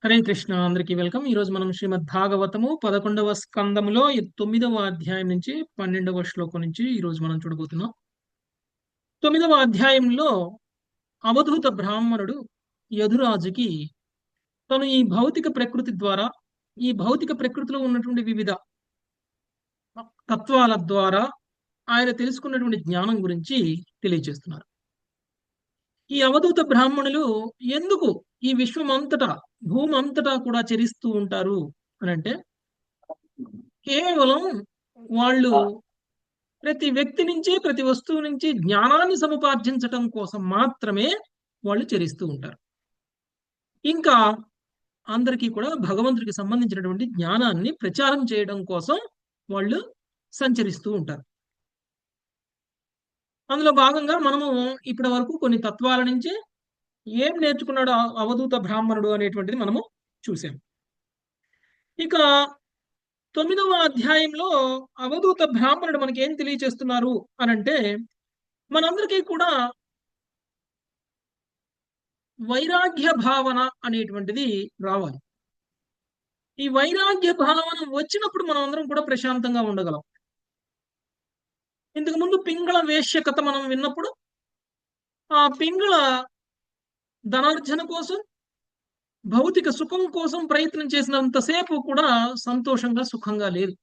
హరే కృష్ణ అందరికీ వెల్కమ్. ఈ రోజు మనం శ్రీమద్ భాగవతము 11వ స్కందములో 9వ అధ్యాయం నుంచి 12వ శ్లోకం నుంచి ఈ రోజు మనం చూడబోతున్నాం. 9వ అధ్యాయంలో అవధూత బ్రాహ్మణుడు యధురాజుకి తను ఈ భౌతిక ప్రకృతి ద్వారా ఈ భౌతిక ప్రకృతిలో ఉన్నటువంటి వివిధ తత్వాల ద్వారా ఆయన తెలుసుకున్నటువంటి జ్ఞానం గురించి తెలియజేస్తున్నారు. ఈ అవధూత బ్రాహ్మణులు ఎందుకు ఈ విశ్వమంతటా భూమి అంతటా కూడా చరిస్తూ ఉంటారు అని అంటే, కేవలం వాళ్ళు ప్రతి వ్యక్తి నుంచి ప్రతి వస్తువు నుంచి జ్ఞానాన్ని సముపార్జించటం కోసం మాత్రమే వాళ్ళు చరిస్తూ ఉంటారు. ఇంకా అందరికీ కూడా భగవంతుడికి సంబంధించినటువంటి జ్ఞానాన్ని ప్రచారం చేయడం కోసం వాళ్ళు సంచరిస్తూ ఉంటారు. అందులో భాగంగా మనము ఇప్పటి వరకు కొన్ని తత్వాల నుంచి ఏం నేర్చుకున్నాడు అవధూత బ్రాహ్మణుడు అనేటువంటిది మనము చూసాం. ఇక 9వ అధ్యాయంలో అవధూత బ్రాహ్మణుడు మనకి ఏం తెలియచేస్తున్నారు అనంటే, మనందరికీ కూడా వైరాగ్య భావన అనేటువంటిది రావాలి. ఈ వైరాగ్య భావన వచ్చినప్పుడు మనం అందరం కూడా ప్రశాంతంగా ఉండగలం. ఇంతకు ముందు పింగళ వేశ్య కథ మనం విన్నప్పుడు ఆ పింగళ ధనార్జన కోసం భౌతిక సుఖం కోసం ప్రయత్నం చేసినంతసేపు కూడా సంతోషంగా సుఖంగా లేదు.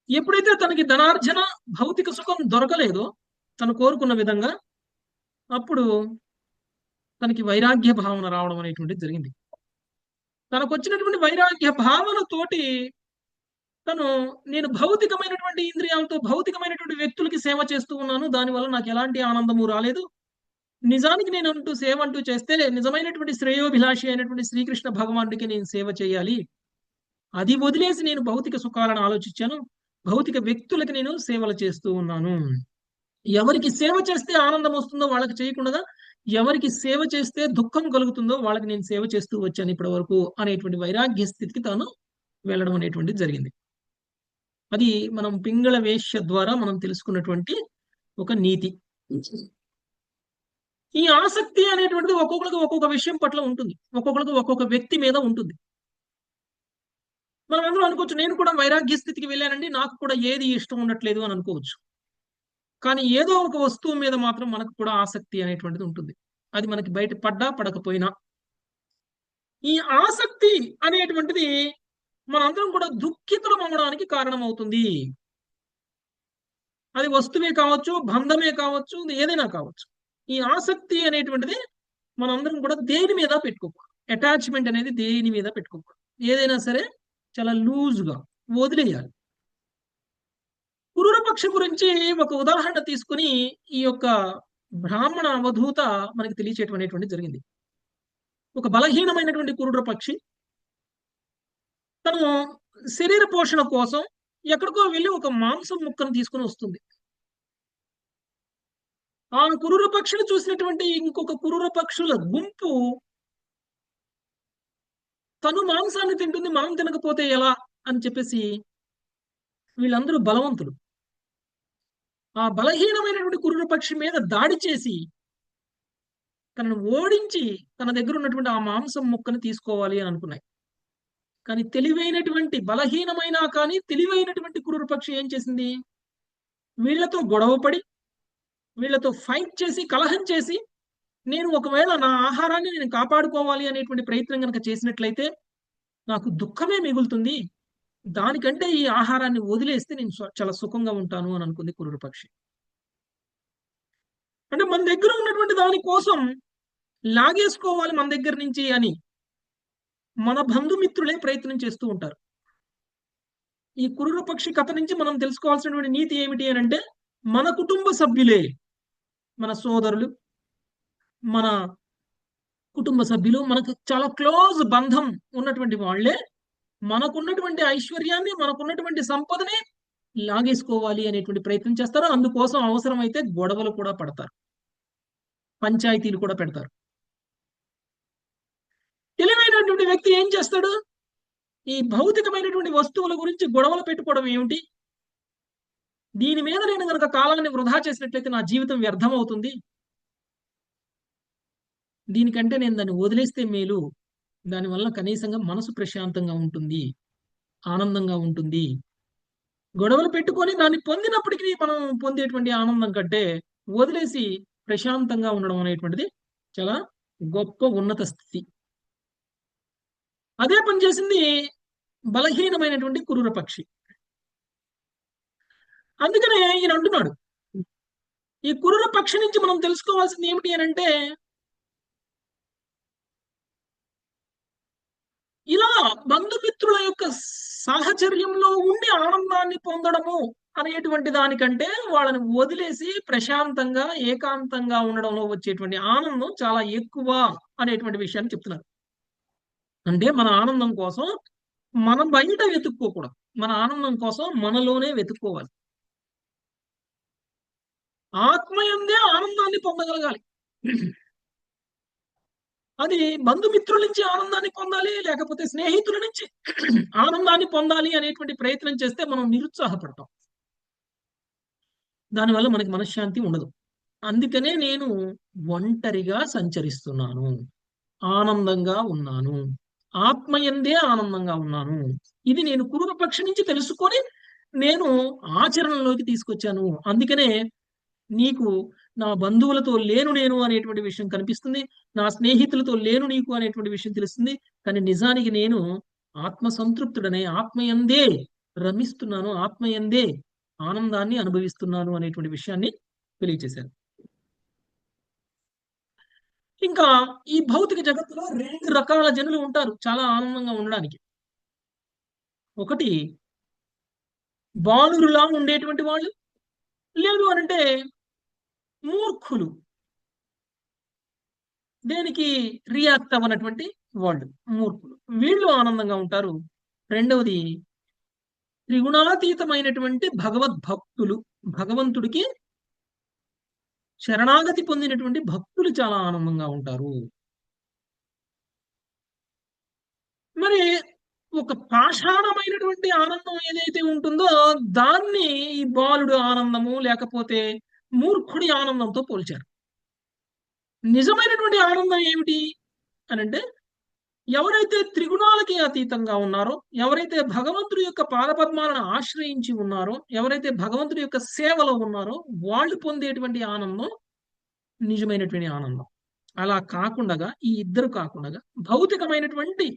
ఎప్పుడైతే తనకి ధనార్జన భౌతిక సుఖం దొరకలేదో తను కోరుకున్న విధంగా, అప్పుడు తనకి వైరాగ్య భావన రావడం అనేటువంటిది జరిగింది. తనకు వచ్చినటువంటి వైరాగ్య భావనతోటి తను నేను భౌతికమైనటువంటి ఇంద్రియాలతో భౌతికమైనటువంటి వ్యక్తులకి సేవ చేస్తూ ఉన్నాను, దానివల్ల నాకు ఎలాంటి ఆనందము రాలేదు. నిజానికి నేను సేవ అంటూ చేస్తే నిజమైనటువంటి శ్రేయోభిలాషి అయినటువంటి శ్రీకృష్ణ భగవానుడికి నేను సేవ చేయాలి. అది వదిలేసి నేను భౌతిక సుఖాలను ఆలోచించాను, భౌతిక వ్యక్తులకి నేను సేవలు చేస్తూ ఉన్నాను. ఎవరికి సేవ చేస్తే ఆనందం వస్తుందో వాళ్ళకి చేయకుండా, ఎవరికి సేవ చేస్తే దుఃఖం కలుగుతుందో వాళ్ళకి నేను సేవ చేస్తూ వచ్చాను ఇప్పటి వరకు అనేటువంటి వైరాగ్య స్థితికి తాను వెళ్ళడం అనేటువంటిది జరిగింది. అది మనం పింగళ వేశ్య ద్వారా మనం తెలుసుకున్నటువంటి ఒక నీతి. ఈ ఆసక్తి అనేటువంటిది ఒక్కొక్కరికి ఒక్కొక్క విషయం పట్ల ఉంటుంది, ఒక్కొక్కరికి ఒక్కొక్క వ్యక్తి మీద ఉంటుంది. మనం అందరూ అనుకోవచ్చు, నేను కూడా వైరాగ్య స్థితికి వెళ్ళానండి, నాకు కూడా ఏది ఇష్టం ఉండట్లేదు అని అనుకోవచ్చు. కానీ ఏదో ఒక వస్తువు మీద మాత్రం మనకు కూడా ఆసక్తి అనేటువంటిది ఉంటుంది. అది మనకి బయట పడ్డా పడకపోయినా ఈ ఆసక్తి అనేటువంటిది మనందరం కూడా దుఃఖితులం అవ్వడానికి కారణమవుతుంది. అది వస్తువే కావచ్చు, బంధమే కావచ్చు, ఏదైనా కావచ్చు. ఈ ఆసక్తి అనేటువంటిది మనందరం కూడా దేని మీద పెట్టుకోకూడదు. అటాచ్మెంట్ అనేది దేని మీద పెట్టుకోకూడదు. ఏదైనా సరే చాలా లూజ్గా వదిలేయాలి. క్రూరపక్ష గురించి ఒక ఉదాహరణ తీసుకుని ఈ యొక్క బ్రాహ్మణ అవధూత మనకి తెలియచేయటం జరిగింది. ఒక బలహీనమైనటువంటి క్రూరపక్షి తను శరీర పోషణ కోసం ఎక్కడికో వెళ్ళి ఒక మాంసం ముక్కను తీసుకుని వస్తుంది. ఆ క్రూర పక్షులు చూసినటువంటి ఇంకొక క్రూర పక్షుల గుంపు తను మాంసాన్ని తింటుంది, మనం తినకపోతే ఎలా అని చెప్పేసి వీళ్ళందరూ బలవంతులు. ఆ బలహీనమైనటువంటి క్రూర పక్షి మీద దాడి చేసి తనను ఓడించి తన దగ్గర ఉన్నటువంటి ఆ మాంసం ముక్కను తీసుకోవాలి అని అనుకున్నాయి. కానీ తెలివైనటువంటి బలహీనమైనా కానీ తెలివైనటువంటి క్రూర పక్షి ఏం చేసింది, వీళ్లతో గొడవపడి వీళ్లతో ఫైట్ చేసి కలహం చేసి, నేను ఒకవేళ నా ఆహారాన్ని నేను కాపాడుకోవాలి అనేటువంటి ప్రయత్నం కనుక చేసినట్లయితే నాకు దుఃఖమే మిగులుతుంది, దానికంటే ఈ ఆహారాన్ని వదిలేస్తే నేను చాలా సుఖంగా ఉంటాను అని అనుకుంది క్రూర పక్షి. అంటే మన దగ్గర ఉన్నటువంటి దాని కోసం లాగేసుకోవాలి మన దగ్గర నుంచి అని మన బంధుమిత్రులే ప్రయత్నం చేస్తూ ఉంటారు. ఈ క్రూర పక్షి కథ నుంచి మనం తెలుసుకోవాల్సినటువంటి నీతి ఏమిటి అని అంటే, మన కుటుంబ సభ్యులే, మన సోదరులు, మన కుటుంబ సభ్యులు, మనకు చాలా క్లోజ్ బంధం ఉన్నటువంటి వాళ్లే మనకున్నటువంటి ఐశ్వర్యాన్ని మనకున్నటువంటి సంపదని లాగేసుకోవాలి అనేటువంటి ప్రయత్నం చేస్తారు. అందుకోసం అవసరమైతే గొడవలు కూడా పడతారు, పంచాయతీలు కూడా పెడతారు. తెలివైనటువంటి వ్యక్తి ఏం చేస్తాడు, ఈ భౌతికమైనటువంటి వస్తువుల గురించి గొడవలు పెట్టుకోవడం ఏమిటి, దీని మీద నేను కనుక కాలాన్ని వృధా చేసినట్లయితే నా జీవితం వ్యర్థం అవుతుంది, దీనికంటే నేను దాన్ని వదిలేస్తే మేలు, దానివల్ల కనీసంగా మనసు ప్రశాంతంగా ఉంటుంది, ఆనందంగా ఉంటుంది. గొడవలు పెట్టుకొని దాన్ని పొందినప్పటికీ మనం పొందేటువంటి ఆనందం కంటే వదిలేసి ప్రశాంతంగా ఉండడం అనేటువంటిది చాలా గొప్ప ఉన్నత స్థితి. అదే పని చేసింది బలహీనమైనటువంటి క్రూర పక్షి. అందుకనే ఈయన అంటున్నాడు, ఈ క్రూర పక్షి నుంచి మనం తెలుసుకోవాల్సింది ఏమిటి అని అంటే, ఇలా బంధుమిత్రుల యొక్క సాహచర్యంలో ఉండి ఆనందాన్ని పొందడము అనేటువంటి దానికంటే వాళ్ళని వదిలేసి ప్రశాంతంగా ఏకాంతంగా ఉండడంలో వచ్చేటువంటి ఆనందం చాలా ఎక్కువ అనేటువంటి విషయాన్ని చెప్తున్నారు. అంటే మన ఆనందం కోసం మనం బయట వెతుక్కోకూడదు, మన ఆనందం కోసం మనలోనే వెతుక్కోవాలి. ఆత్మయందే ఆనందాన్ని పొందగలగాలి. అది బంధుమిత్రుల నుంచి ఆనందాన్ని పొందాలి, లేకపోతే స్నేహితుల నుంచి ఆనందాన్ని పొందాలి అనేటువంటి ప్రయత్నం చేస్తే మనం నిరుత్సాహపడతాం. దానివల్ల మనకి మనశ్శాంతి ఉండదు. అందుకనే నేను ఒంటరిగా సంచరిస్తున్నాను, ఆనందంగా ఉన్నాను, ఆత్మయందే ఆనందంగా ఉన్నాను. ఇది నేను కురుల పక్షి నుంచి తెలుసుకొని నేను ఆచరణలోకి తీసుకొచ్చాను. అందుకనే నీకు నా బంధువులతో లేను నేను అనేటువంటి విషయం కనిపిస్తుంది, నా స్నేహితులతో లేను నీకు అనేటువంటి విషయం తెలుస్తుంది. కానీ నిజానికి నేను ఆత్మ సంతృప్తుడనే, ఆత్మయందే రమిస్తున్నాను, ఆత్మయందే ఆనందాన్ని అనుభవిస్తున్నాను అనేటువంటి విషయాన్ని తెలియజేశారు. ఇంకా ఈ భౌతిక జగత్తులో రెండు రకాల జనులు ఉంటారు చాలా ఆనందంగా ఉండడానికి. ఒకటి బాలురులా ఉండేటువంటి వాళ్ళు, లేదు అనంటే మూర్ఖులు, దేనికి రియాక్ట్ అవ్వనటువంటి వాళ్ళు మూర్ఖులు. వీళ్ళు ఆనందంగా ఉంటారు. రెండవది త్రిగుణాతీతమైనటువంటి భగవద్భక్తులు, భగవంతుడికి శరణాగతి పొందినటువంటి భక్తులు చాలా ఆనందంగా ఉంటారు. మరి ఒక పాషాణమైనటువంటి ఆనందం ఏదైతే ఉంటుందో దాన్ని ఈ బాలుడు ఆనందము లేకపోతే మూర్ఖుడి ఆనందంతో పోల్చారు. నిజమైనటువంటి ఆనందం ఏమిటి అని అంటే, ఎవరైతే త్రిగుణాలకి అతీతంగా ఉన్నారో, ఎవరైతే భగవంతుడి యొక్క పాదపద్మాలను ఆశ్రయించి ఉన్నారో, ఎవరైతే భగవంతుడి యొక్క సేవలో ఉన్నారో వాళ్ళు పొందేటువంటి ఆనందం నిజమైనటువంటి ఆనందం. అలా కాకుండా ఈ ఇద్దరు కాకుండా భౌతికమైనటువంటి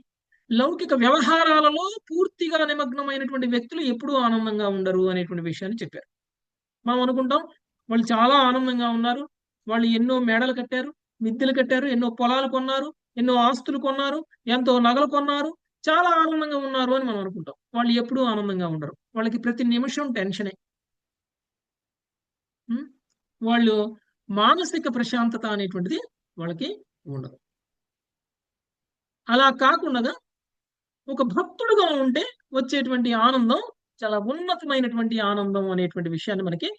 లౌకిక వ్యవహారాలలో పూర్తిగా నిమగ్నమైనటువంటి వ్యక్తులు ఎప్పుడూ ఆనందంగా ఉండరు అనేటువంటి విషయాన్ని చెప్పారు. మనం అనుకుంటాం వాళ్ళు చాలా ఆనందంగా ఉన్నారు, వాళ్ళు ఎన్నో మేడలు కట్టారు, మిద్దెలు కట్టారు, ఎన్నో పొలాలు కొన్నారు, ఎన్నో ఆస్తులు కొన్నారు, ఎంతో నగలు కొన్నారు, చాలా ఆనందంగా ఉన్నారు అని మనం అనుకుంటాం. వాళ్ళు ఎప్పుడూ ఆనందంగా ఉండరు, వాళ్ళకి ప్రతి నిమిషం టెన్షనే. వాళ్ళు మానసిక ప్రశాంతత అనేటువంటిది వాళ్ళకి ఉండదు. అలా కాకుండా ఒక భక్తుడుగా ఉంటే వచ్చేటువంటి ఆనందం చాలా ఉన్నతమైనటువంటి ఆనందం అనేటువంటి విషయాన్ని మనకి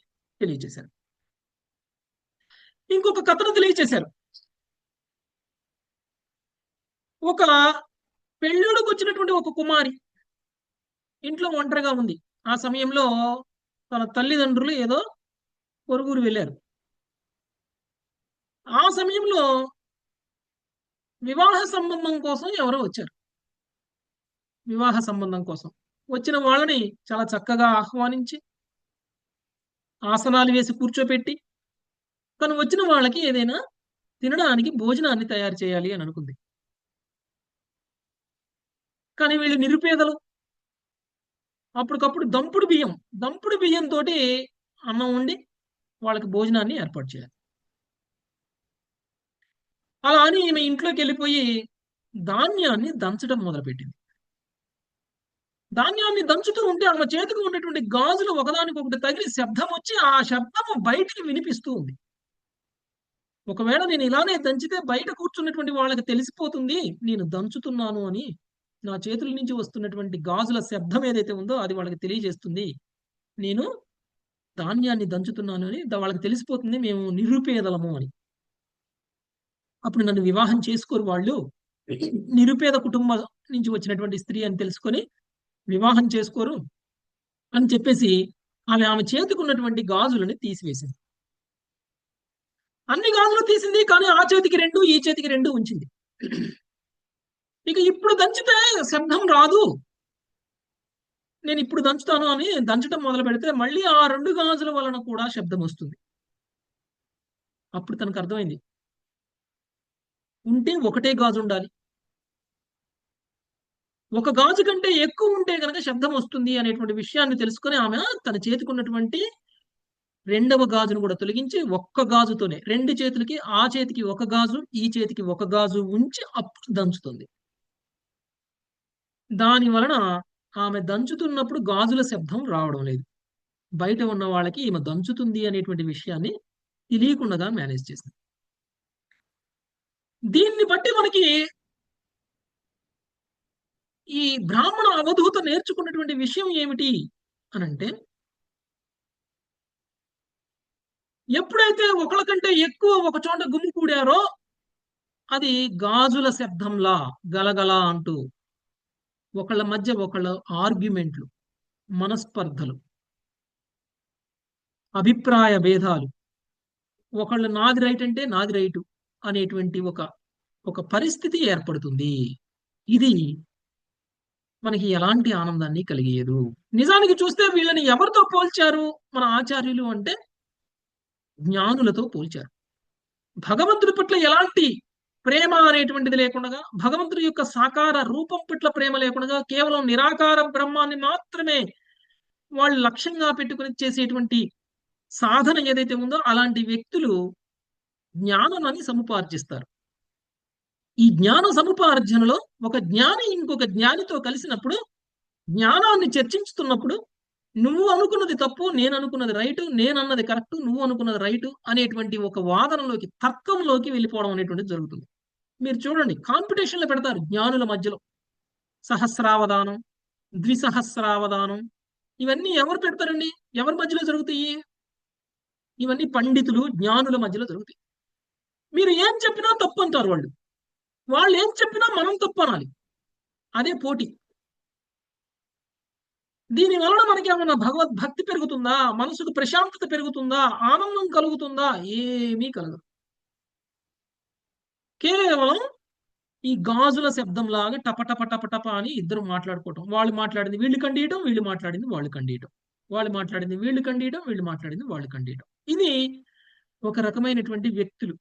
తెలియజేశారు. ఇంకొక కథను తెలియజేశారు. ఒక పెళ్ళిళ్ళకు వచ్చినటువంటి ఒక కుమారి ఇంట్లో ఒంటరిగా ఉంది. ఆ సమయంలో తన తల్లిదండ్రులు ఏదో పొరుగురు వెళ్ళారు. ఆ సమయంలో వివాహ సంబంధం కోసం ఎవరో వచ్చారు. వివాహ సంబంధం కోసం వచ్చిన వాళ్ళని చాలా చక్కగా ఆహ్వానించి ఆసనాలు వేసి కూర్చోపెట్టి తను వచ్చిన వాళ్ళకి ఏదైనా తినడానికి భోజనాన్ని తయారు చేయాలి అని అనుకుంది. కానీ వీళ్ళు నిరుపేదలు. అప్పటికప్పుడు దంపుడు బియ్యంతో అన్నం వండి వాళ్ళకి భోజనాన్ని ఏర్పాటు చేయాలి. అలా అని ఈమె ఇంట్లోకి వెళ్ళిపోయి ధాన్యాన్ని దంచడం మొదలుపెట్టింది. ధాన్యాన్ని దంచుతూ ఉంటే ఆమె చేతికి ఉన్నటువంటి గాజులు ఒకదానికొకటి తగిలి శబ్దం వచ్చి ఆ శబ్దము బయటికి వినిపిస్తూ ఉంది. ఒకవేళ నేను ఇలానే దంచితే బయట కూర్చున్నటువంటి వాళ్ళకి తెలిసిపోతుంది నేను దంచుతున్నాను అని. నా చేతుల నుంచి వస్తున్నటువంటి గాజుల శబ్దం ఏదైతే ఉందో అది వాళ్ళకి తెలియజేస్తుంది నేను ధాన్యాన్ని దంచుతున్నాను అని. వాళ్ళకి తెలిసిపోతుంది మేము నిరుపేదలము అని. అప్పుడు నన్ను వివాహం చేసుకోరు వాళ్ళు, నిరుపేద కుటుంబం నుంచి వచ్చినటువంటి స్త్రీ అని తెలుసుకొని వివాహం చేసుకోరు అని చెప్పేసి ఆమె చేతికి ఉన్నటువంటి గాజులని తీసివేసింది. అన్ని గాజులు తీసింది, కానీ ఆ చేతికి రెండు ఈ చేతికి రెండు ఉంచింది. ఇక ఇప్పుడు దంచితే శబ్దం రాదు, నేను ఇప్పుడు దంచుతాను అని దంచడం మొదలు పెడితే మళ్ళీ ఆ రెండు గాజుల వలన కూడా శబ్దం వస్తుంది. అప్పుడు తనకు అర్థమైంది, ఉంటే ఒకటే గాజు ఉండాలి, ఒక గాజు కంటే ఎక్కువ ఉంటే కనుక శబ్దం వస్తుంది అనేటువంటి విషయాన్ని తెలుసుకొని ఆమె తన చేతికి ఉన్నటువంటి రెండవ గాజును కూడా తొలగించి ఒక్క గాజుతోనే రెండు చేతులకి, ఆ చేతికి ఒక గాజు, ఈ చేతికి ఒక గాజు ఉంచి అప్పుడు దంచుతుంది. దాని వలన ఆమె దంచుతున్నప్పుడు గాజుల శబ్దం రావడం లేదు. బయట ఉన్న వాళ్ళకి ఈమె దంచుతుంది అనేటువంటి విషయాన్ని తెలియకుండా మేనేజ్ చేసింది. దీన్ని బట్టి మనకి ఈ బ్రాహ్మణ అవధూత నేర్చుకున్నటువంటి విషయం ఏమిటి అనంటే, ఎప్పుడైతే ఒకళ్ళకంటే ఎక్కువ ఒక చోట గుమికూడారో అది గాజుల శబ్దంలా గలగల అంటూ ఒకళ్ళ మధ్య ఒకళ్ళ ఆర్గ్యుమెంట్లు, మనస్పర్ధలు, అభిప్రాయ భేదాలు, ఒకళ్ళు నాది రైట్ అంటే నాది రైటు అనేటువంటి ఒక ఒక పరిస్థితి ఏర్పడుతుంది. ఇది మనకి ఎలాంటి ఆనందాన్ని కలిగేయదు. నిజానికి చూస్తే వీళ్ళని ఎవరితో పోల్చారు మన ఆచార్యులు అంటే జ్ఞానులతో పోల్చారు. భగవంతుడి పట్ల ఎలాంటి ప్రేమ అనేటువంటిది లేకుండా, భగవంతుడి యొక్క సాకార రూపం పట్ల ప్రేమ లేకుండా, కేవలం నిరాకార బ్రహ్మాన్ని మాత్రమే వాళ్ళు లక్ష్యంగా పెట్టుకుని చేసేటువంటి సాధన ఏదైతే ఉందో అలాంటి వ్యక్తులు జ్ఞానాన్ని సముపార్జిస్తారు. ఈ జ్ఞాన సముపార్జనలో ఒక జ్ఞాని ఇంకొక జ్ఞానితో కలిసినప్పుడు, జ్ఞానాన్ని చర్చించుతున్నప్పుడు, నువ్వు అనుకున్నది తప్పు, నేను అనుకున్నది రైటు, నేను అన్నది కరెక్ట్, నువ్వు అనుకున్నది రైటు అనేటువంటి ఒక వాదనలోకి, తర్కంలోకి వెళ్ళిపోవడం అనేటువంటిది జరుగుతుంది. మీరు చూడండి, కాంపిటీషన్లు పెడతారు జ్ఞానుల మధ్యలో. సహస్రావధానం, ద్విసహస్రావధానం, ఇవన్నీ ఎవరు పెడతారండి? ఎవరి మధ్యలో జరుగుతాయి? ఇవన్నీ పండితులు జ్ఞానుల మధ్యలో జరుగుతాయి. మీరు ఏం చెప్పినా తప్పు అంటారు వాళ్ళు, వాళ్ళు ఏం చెప్పినా మనం తప్పు అనాలి. అదే పోటీ. దీని వలన మనకి ఏమన్నా భగవద్భక్తి పెరుగుతుందా? మనసుకు ప్రశాంతత పెరుగుతుందా? ఆనందం కలుగుతుందా? ఏమీ కలగదు. కేవలం ఈ గాజుల శబ్దం లాగా టప టప టప టప అని ఇద్దరు మాట్లాడుకోవటం. వాళ్ళు మాట్లాడింది వీళ్ళు కండియటం, వీళ్ళు మాట్లాడింది వాళ్ళు కండియటం, వాళ్ళు మాట్లాడింది వీళ్ళు కండియటం, వీళ్ళు మాట్లాడింది వాళ్ళు కండియటం. ఇది ఒక రకమైనటువంటి వ్యక్తులు,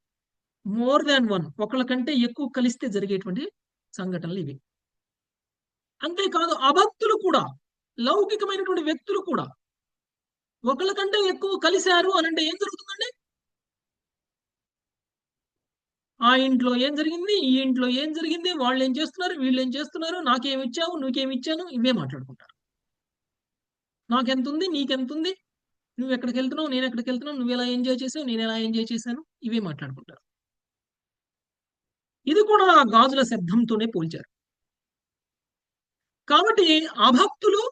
మోర్ దాన్ వన్, ఒకళ్ళ కంటే ఎక్కువ కలిస్తే జరిగేటువంటి సంఘటనలు ఇవి. అంతేకాదు అభక్తులు కూడా, లౌకికమైనటువంటి వ్యక్తులు కూడా ఒకళ్ళ కంటే ఎక్కువ కలిశారు అని అంటే ఏం జరుగుతుందండి? ఆ ఇంట్లో ఏం జరిగింది, ఈ ఇంట్లో ఏం జరిగింది, వాళ్ళు ఏం చేస్తున్నారు, వీళ్ళు ఏం చేస్తున్నారు, నాకేమి ఇచ్చావు, నువ్వేమి ఇచ్చాను, ఇవే మాట్లాడుకుంటారు. నాకెంతుంది, నీకెంతుంది, నువ్వు ఎక్కడికి వెళ్తున్నావు, నేను ఎక్కడికి వెళ్తున్నావు, నువ్వు ఎలా ఎంజాయ్ చేసావు, నేను ఎలా ఎంజాయ్ చేశాను, ఇవే మాట్లాడుకుంటారు. ఇది కూడా గాజుల శబ్దంతోనే పోల్చారు. కాబట్టి అభక్తులు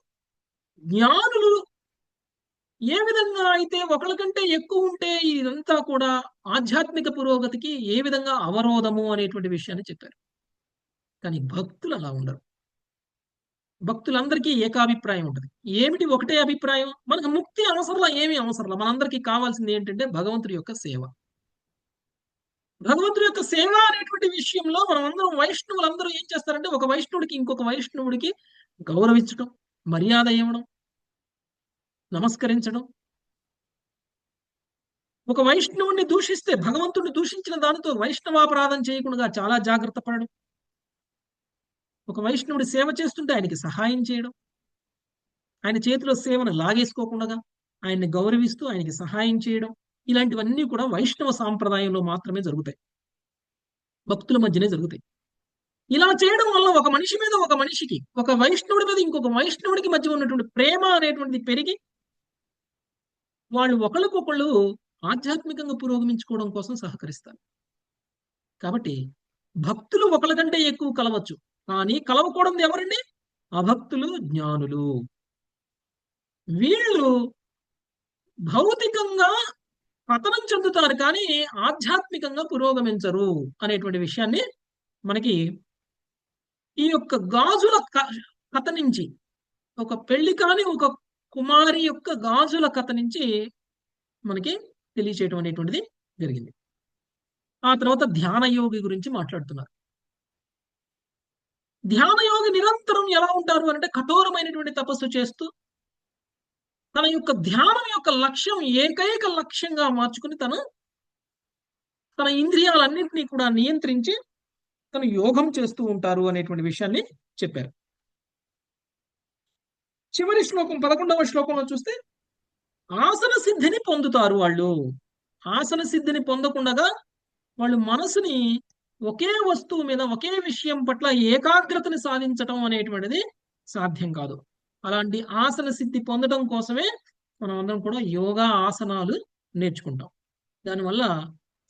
జ్ఞానులు ఏ విధంగా అయితే ఒకళ్ళ కంటే ఎక్కువ ఉంటే ఇదంతా కూడా ఆధ్యాత్మిక పురోగతికి ఏ విధంగా అవరోధము అనేటువంటి విషయాన్ని చెప్పారు. కానీ భక్తులు అలా ఉండరు. భక్తులందరికీ ఏకాభిప్రాయం ఉంటుంది. ఏమిటి ఒకటే అభిప్రాయం? మనకు ముక్తి అవసరంలా, ఏమీ అవసరంలా. మనందరికీ కావాల్సింది ఏంటంటే భగవంతుడి యొక్క సేవ. భగవంతుడి యొక్క సేవ అనేటువంటి విషయంలో మనం అందరం, వైష్ణవులందరూ ఏం చేస్తారంటే ఒక వైష్ణవుడికి ఇంకొక వైష్ణవుడికి గౌరవించడం, మర్యాద ఇవ్వడం, నమస్కరించడం. ఒక వైష్ణవుడిని దూషిస్తే భగవంతుడిని దూషించిన దానితో వైష్ణవాపరాధం చేయకుండా చాలా జాగ్రత్త పడడం. ఒక వైష్ణవుడి సేవ చేస్తుంటే ఆయనకి సహాయం చేయడం, ఆయన చేతిలో సేవను లాగేసుకోకుండా ఆయన్ని గౌరవిస్తూ ఆయనకి సహాయం చేయడం, ఇలాంటివన్నీ కూడా వైష్ణవ సాంప్రదాయంలో మాత్రమే జరుగుతాయి, భక్తుల మధ్యనే జరుగుతాయి. ఇలా చేయడం వల్ల ఒక మనిషి మీద ఒక మనిషికి, ఒక వైష్ణవుడి మీద ఇంకొక వైష్ణవుడికి మధ్య ఉన్నటువంటి ప్రేమ అనేటువంటిది పెరిగి వాళ్ళు ఒకళ్ళకొకళ్ళు ఆధ్యాత్మికంగా పురోగమించుకోవడం కోసం సహకరిస్తారు. కాబట్టి భక్తులు ఒకళ్ళ కంటే ఎక్కువ కలవచ్చు, కానీ కలవకూడదు ఎవరండి? అభక్తులు, జ్ఞానులు. వీళ్ళు భౌతికంగా పతనం చెందుతారు కానీ ఆధ్యాత్మికంగా పురోగమించరు అనేటువంటి విషయాన్ని మనకి ఈ యొక్క గాజుల కథ నుంచి, ఒక పెళ్లి కాని ఒక కుమారి యొక్క గాజుల కథ నుంచి మనకి తెలియచేయటం అనేటువంటిది జరిగింది. ఆ తర్వాత ధ్యాన యోగి గురించి మాట్లాడుతున్నారు. ధ్యాన యోగి నిరంతరం ఎలా ఉంటారు అంటే కఠోరమైనటువంటి తపస్సు చేస్తూ తన యొక్క ధ్యానం యొక్క లక్ష్యం ఏకైక లక్ష్యంగా మార్చుకుని తన ఇంద్రియాలన్నింటినీ కూడా నియంత్రించి తను యోగం చేస్తూ ఉంటారు అనేటువంటి విషయాన్ని చెప్పారు. చివరి శ్లోకం 11వ శ్లోకంలో చూస్తే ఆసన సిద్ధిని పొందుతారు వాళ్ళు. ఆసన సిద్ధిని పొందకుండా వాళ్ళు మనసుని ఒకే వస్తువు మీద ఒకే విషయం పట్ల ఏకాగ్రతని సాధించటం అనేటువంటిది సాధ్యం కాదు. అలాంటి ఆసన సిద్ధి పొందడం కోసమే మనం అందరం కూడా యోగా ఆసనాలు నేర్చుకుంటాం. దానివల్ల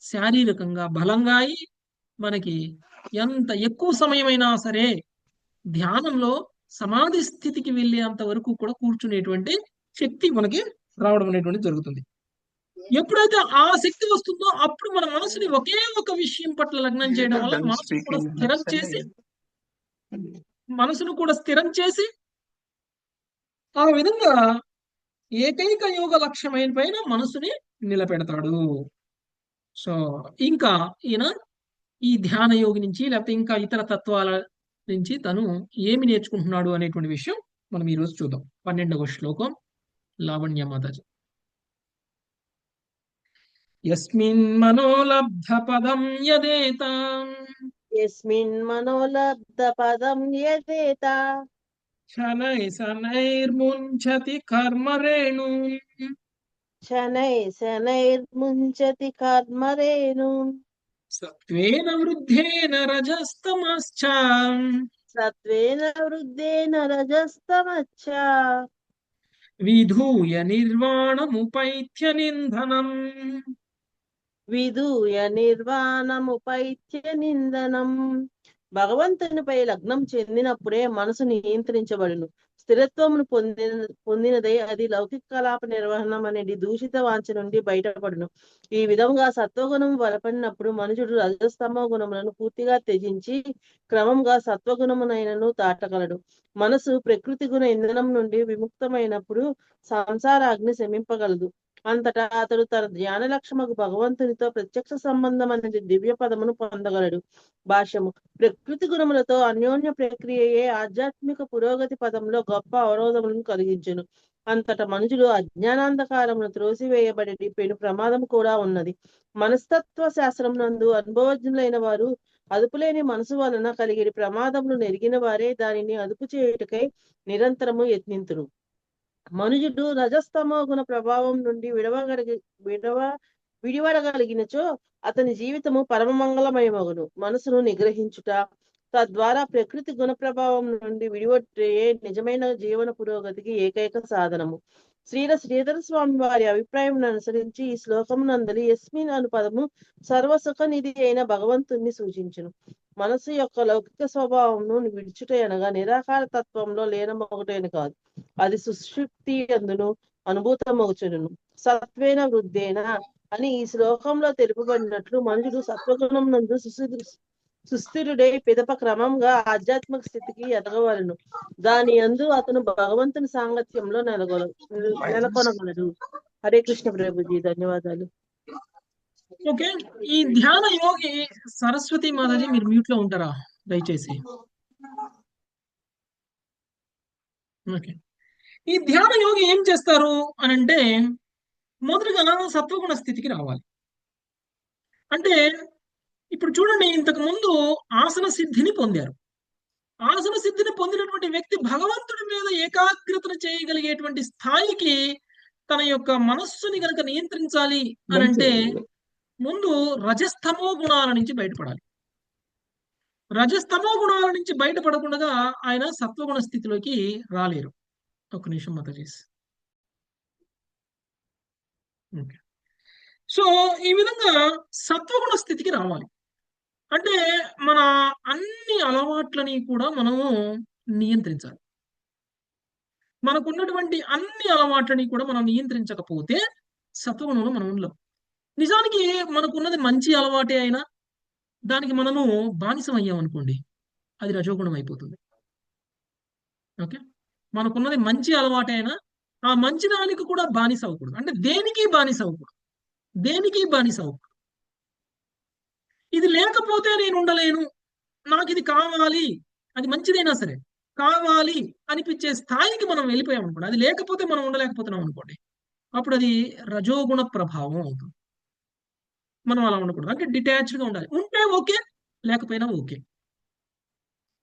శారీరకంగా బలంగా అయి మనకి ఎంత ఎక్కువ సమయమైనా సరే ధ్యానంలో సమాధి స్థితికి వెళ్ళేంత వరకు కూడా కూర్చునేటువంటి శక్తి మనకి రావడం అనేటువంటి జరుగుతుంది. ఎప్పుడైతే ఆ శక్తి వస్తుందో అప్పుడు మన మనసుని ఒకే ఒక విషయం పట్ల లగ్నం చేయడం వల్ల మనసును కూడా స్థిరం చేసి ఆ విధంగా ఏకైక యోగ లక్ష్యమైన పైన మనసుని నిలబెడతాడు. సో ఇంకా ఈయన ఈ ధ్యాన యోగి నుంచి లేకపోతే ఇంకా ఇతర తత్వాల నుంచి తను ఏమి నేర్చుకుంటున్నాడు అనేటువంటి విషయం మనం ఈరోజు చూద్దాం. 12వ శ్లోకం లావణ్య మాతాజీ. యస్మిన్ మనోలబ్ధ పదం యదేత యస్మిన్ మనోలబ్ధ పదం యదేత శనై శనైర్ముంచతి కర్మరేణు శనైర్ముంచతి కర్మరేణు సత్వేన వృద్ధేన రజస్తమశ్చ సత్వేన వృద్ధేన రజస్తమశ్చ విధూయ నిర్వాణముపైత్య నిందనం విధూయ నిర్వాణముపైత్య నిందనం. భగవంతునిపై లగ్నం చెందినప్పుడే మనసు నియంత్రించబడును. స్థిరత్వమును పొందినదై అది లౌకిక కలాప నిర్వహణం అనేది దూషిత వాంఛ నుండి బయటపడును. ఈ విధంగా సత్వగుణం బలపడినప్పుడు మనుషుడు రజస్తమో గుణములను పూర్తిగా త్యజించి క్రమంగా సత్వగుణమునైనను దాటగలడు. మనసు ప్రకృతి గుణ ఇంధనం నుండి విముక్తమైనప్పుడు సంసార అగ్ని శమింపగలదు. అంతటా అతడు తన ధ్యాన లక్ష్యముకు భగవంతునితో ప్రత్యక్ష సంబంధం అనేది దివ్య పదమును పొందగలడు. భాష్యము. ప్రకృతి గుణములతో అన్యోన్య ప్రక్రియయే ఆధ్యాత్మిక పురోగతి పదంలో గొప్ప అవరోధములను కలిగించును. అంతటా మనుషులు అజ్ఞానాంధకారమును త్రోసివేయబడి పెను ప్రమాదం కూడా ఉన్నది. మనస్తత్వ శాస్త్రం నందు అనుభవజ్ఞులైన వారు అదుపులేని మనసు వలన కలిగిన ప్రమాదములు నెరిగిన వారే దానిని అదుపు చేయుటకై నిరంతరము యత్నింతురు. మనుషుడు రజస్తమో గుణ ప్రభావం నుండి విడివడగలిగినచో అతని జీవితము పరమమంగళమయమగును. మనసును నిగ్రహించుట తద్వారా ప్రకృతి గుణ ప్రభావం నుండి విడివట్టే నిజమైన జీవన పురోగతికి ఏకైక సాధనము. శ్రీధర స్వామి వారి అభిప్రాయం అనుసరించి ఈ శ్లోకమునందలి యస్మిన్ అను పదము సర్వసుఖ నిధి అయిన భగవంతుణ్ణి సూచించును. మనసు యొక్క లౌకిక స్వభావంను విడిచుట అనగా నిరాకార తత్వంలో లీనమొకటేని కాదు, అది సుషుప్తి అందును అనుభూతమగుచును. సత్వేన వృద్ధేన అని ఈ శ్లోకంలో తెలుపబడినట్లు మనుషుడు సత్వగుణం నందు సుస్థిరుడై పిదప క్రమంగా ఆధ్యాత్మిక స్థితికి ఎదగవలను. దాని యందు అతను భగవంతుని సాంగత్యంలో నెలకొనగలడు. హరే కృష్ణ ప్రభుజీ, ధన్యవాదాలు. ఓకే, ఈ ధ్యాన యోగి సరస్వతి మాతాజీ మీరు మ్యూట్ లో ఉంటారా దయచేసి? ఓకే, ఈ ధ్యాన యోగి ఏం చేస్తారు అని అంటే మొదలుగా సత్వగుణ స్థితికి రావాలి. అంటే ఇప్పుడు చూడండి, ఇంతకు ముందు ఆసన సిద్ధిని పొందారు. ఆసన సిద్ధిని పొందినటువంటి వ్యక్తి భగవంతుడి మీద ఏకాగ్రతను చేయగలిగేటువంటి స్థాయికి తన యొక్క మనస్సుని కనుక నియంత్రించాలి అని అంటే ముందు రజస్తమో గుణాల నుంచి బయటపడాలి. రజస్తమో గుణాల నుంచి బయటపడకుండా ఆయన సత్వగుణ స్థితిలోకి రాలేరు. ఒక నిమిషం మాతాజీస్. ఓకే, సో ఈ విధంగా సత్వగుణ స్థితికి రావాలి అంటే మన అన్ని అలవాట్లని కూడా మనము నియంత్రించాలి. మనకున్నటువంటి అన్ని అలవాట్లని కూడా మనం నియంత్రించకపోతే సత్వగుణంలో మనం ఉండలేం. నిజానికి మనకున్నది మంచి అలవాటే అయినా దానికి మనము బానిసం అయ్యామనుకోండి, అది రజోగుణం అయిపోతుంది. ఓకే, మనకున్నది మంచి అలవాటే అయినా ఆ మంచి దానికి కూడా బానిస అవ్వకూడదు. అంటే దేనికి బానిస అవ్వకూడదు, దేనికి బానిస అవ్వకూడదు. ఇది లేకపోతే నేను ఉండలేను, నాకు ఇది కావాలి అది మంచిదైనా సరే కావాలి అనిపించే స్థాయికి మనం వెళ్ళిపోయాం అనుకోండి, అది లేకపోతే మనం ఉండలేకపోతున్నాం అనుకోండి, అప్పుడు అది రజోగుణ ప్రభావం అవుతుంది. మనం అలా ఉండకూడదు, అంటే డిటాచ్డ్ గా ఉండాలి. ఉంటే ఓకే, లేకపోయినా ఓకే.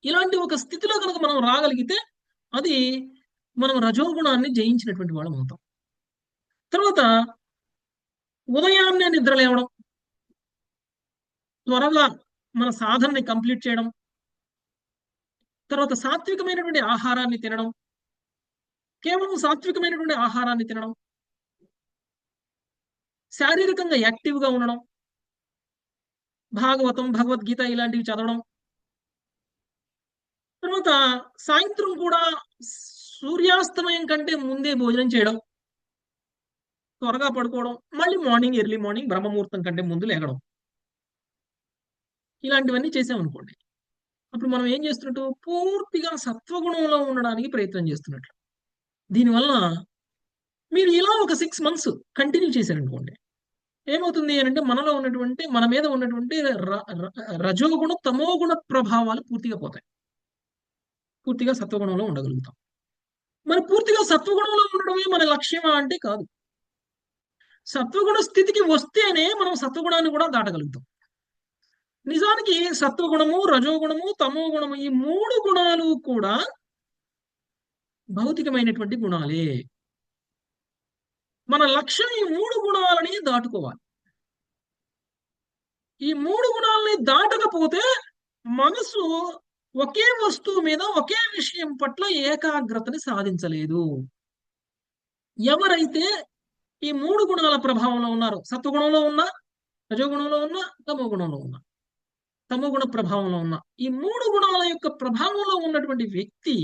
ఇలాంటి ఒక స్థితిలో కనుక మనం రాగలిగితే అది మనం రజోగుణాన్ని జయించినటువంటి వాళ్ళం అవుతాం. తర్వాత ఉదయాన్నే నిద్ర లేవడం, త్వరగా మన సాధనని కంప్లీట్ చేయడం, తర్వాత సాత్వికమైనటువంటి ఆహారాన్ని తినడం, కేవలం సాత్వికమైనటువంటి ఆహారాన్ని తినడం, శారీరకంగా యాక్టివ్గా ఉండడం, భాగవతం భగవద్గీత ఇలాంటివి చదవడం, తర్వాత సాయంత్రం కూడా సూర్యాస్తమయం కంటే ముందే భోజనం చేయడం, త్వరగా పడుకోవడం, మళ్ళీ మార్నింగ్ ఎర్లీ మార్నింగ్ బ్రహ్మముహూర్తం కంటే ముందు లేగడం, ఇలాంటివన్నీ చేసామనుకోండి, అప్పుడు మనం ఏం చేస్తున్నట్టు పూర్తిగా సత్వగుణంలో ఉండడానికి ప్రయత్నం చేస్తున్నట్లు. దీనివల్ల మీరు ఇలా ఒక 6 months కంటిన్యూ చేశారనుకోండి, ఏమవుతుంది అని అంటే మనలో ఉన్నటువంటి మన మీద ఉన్నటువంటి రజోగుణ తమోగుణ ప్రభావాలు పూర్తిగా పోతాయి. పూర్తిగా సత్వగుణంలో ఉండగలుగుతాం. మరి పూర్తిగా సత్వగుణంలో ఉండడమే మన లక్ష్యమా అంటే కాదు. సత్వగుణ స్థితికి వస్తేనే మనం సత్వగుణాన్ని కూడా దాటగలుగుతాం. నిజానికి సత్వగుణము, రజోగుణము, తమో గుణము ఈ 3 గుణాలు కూడా భౌతికమైనటువంటి గుణాలే. మన లక్ష్యం ఈ 3 గుణాలని దాటుకోవాలి. ఈ 3 గుణాలని దాటకపోతే మనసు ఒకే వస్తువు మీద ఒకే విషయం పట్ల ఏకాగ్రతని సాధించలేదు. ఎవరైతే ఈ 3 గుణాల ప్రభావంలో ఉన్నారో, సత్వగుణంలో ఉన్నా, రజోగుణంలో ఉన్నా, తమో గుణంలో ఉన్నా, తమో గుణ ప్రభావంలో ఉన్న ఈ 3 గుణాల యొక్క ప్రభావంలో ఉన్నటువంటి వ్యక్తి